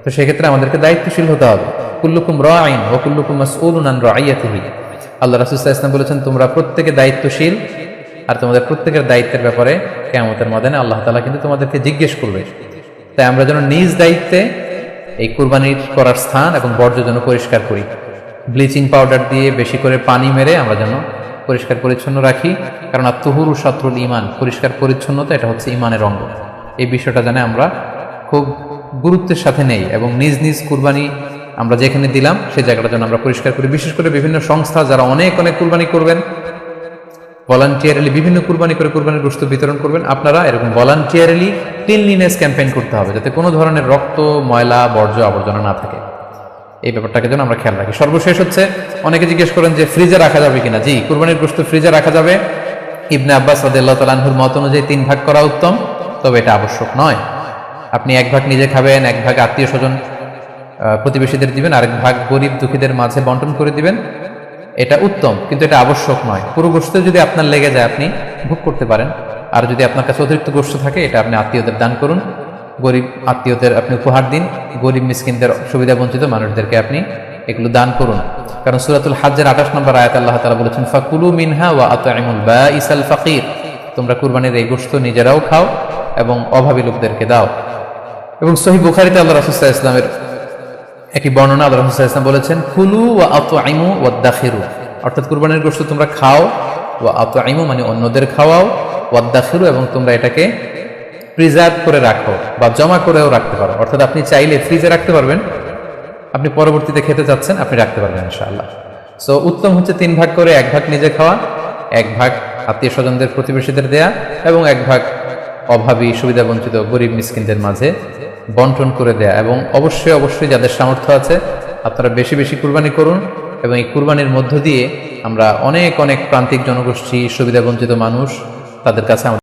তো সেক্ষেত্রে আমাদেরকে দায়িত্বশীল হতে হবে। কুল্লুকুম রাঈন ওয়া কুল্লুকুম মাসউলুন আন রাঈয়াতিহি। আল্লাহ রাসূল সাল্লাল্লাহু আলাইহি ওয়াসাল্লাম বলেছেন, তোমরা প্রত্যেকে দায়িত্বশীল, আর তোমাদের প্রত্যেকের দায়িত্বের ব্যাপারে কিয়ামতের ময়দানে আল্লাহ তাআলা কিন্তু তোমাদেরকে জিজ্ঞেস করবে। তাই আমরা যেন নিজ দায়িত্বে এই কুরবানির করার স্থান এবং বর্জ্য যেন পরিষ্কার করি। ব্লিচিং পাউডার দিয়ে বেশি করে পানি মেরে আমরা যেন পরিষ্কার পরিচ্ছন্ন রাখি, কারণ আত-তুহুরু শাতরুল ঈমান, পরিষ্কার পরিচ্ছন্নতা এটা হচ্ছে ঈমানের অঙ্গ। এই বিষয়টা জানে আমরা খুব গুরুত্বের সাথে নেই, এবং নিজ নিজ কুরবানি আমরা যেখানে দিলাম সেই জায়গাটা যেন আমরা পরিষ্কার করি। বিশেষ করে বিভিন্ন সংস্থা যারা অনেক অনেক কুরবানি করবেন, ভলান্টিয়ারলি বিভিন্ন কুরবানি করে কুরবানির গোশত বিতরণ করবেন, আপনারা এরকম ভলান্টিয়ারলি ক্লিনলিনেস ক্যাম্পেইন করতে হবে, যাতে কোনো ধরনের রক্ত, ময়লা, বর্জ্য, আবর্জনা না থাকে। এই ব্যাপারটাকে যেন আমরা খেয়াল রাখি। সর্বশেষ হচ্ছে, অনেকে জিজ্ঞেস করেন যে ফ্রিজে রাখা যাবে কিনা। জি, কুরবানির গোশত ফ্রিজে রাখা যাবে। ইবনে আব্বাস রাদিয়াল্লাহু তাআলা আনহুর মত অনুযায়ী 3 ভাগ করা উত্তম, তবে এটা আবশ্যক নয়। আপনি 1 ভাগ নিজে খাবেন, 1 ভাগ আত্মীয় স্বজন প্রতিবেশীদের দিবেন, আরেক ভাগ গরিব দুঃখীদের মাঝে বন্টন করে দিবেন, এটা উত্তম, কিন্তু এটা আবশ্যক নয়। পুরো গোশত যদি আপনার লেগে যায় আপনি ভোগ করতে পারেন, আর যদি আপনার কাছে অতিরিক্ত গোশত থাকে এটা আপনি আত্মীয়দের দান করুন, গরিব আত্মীয়দের আপনি উপহার দিন, গরিব মিসকিনদের, সুবিধা বঞ্চিত মানুষদেরকে আপনি এগুলো দান করুন। কারণ সূরাতুল হজ্জের 28 নম্বর আয়াতে আল্লাহ তাআলা বলেছেন, ফাকুলু মিনহা ওয়া আত'ইমুল বাঈসাল ফাকির, তোমরা কুরবানির এই গোশত নিজেরাও খাও এবং অভাবী লোকদেরকে দাও। এবং সহিহ বুখারীতে আল্লাহ রাসূল সাল্লাল্লাহু আলাইহি ওয়াসাল্লামের একটি বর্ণনা আল্লাহ রাসূল সাল্লাল্লাহু আলাইহি ওয়াসাল্লাম বলেছেন, কুলু ওয়া আত'ইমু ওয়াদ্দাখিরু, অর্থাৎ কুরবানির গোশত তোমরা খাও, ওয়া আত'ইমু মানে অন্যদের খাওয়াও, ওয়াদ্দাখিরু এবং তোমরা এটাকে প্রিজার্ভ করে রাখো বা জমা করেও রাখতে পারো। অর্থাৎ আপনি চাইলে ফ্রিজে রাখতে পারবেন, আপনি পরবর্তীতে খেতে চাচ্ছেন, আপনি রাখতে পারবেন ইনশাআল্লাহ। সো উত্তম হচ্ছে 3 ভাগ করে 1 ভাগ নিজে খাওয়া, 1 ভাগ আত্মীয় স্বজনদের প্রতিবেশীদের দেয়া এবং 1 ভাগ অভাবী সুবিধা বঞ্চিত গরিব মিসকিনদের মাঝে বন্টন করে দেয়া। এবং অবশ্যই অবশ্যই যাদের সামর্থ্য আছে আপনারা বেশি বেশি কুরবানি করুন, এবং এই কুরবানির মধ্য দিয়ে আমরা অনেক অনেক প্রান্তিক জনগোষ্ঠী, সুবিধা বঞ্চিত মানুষ, তাদের কাছে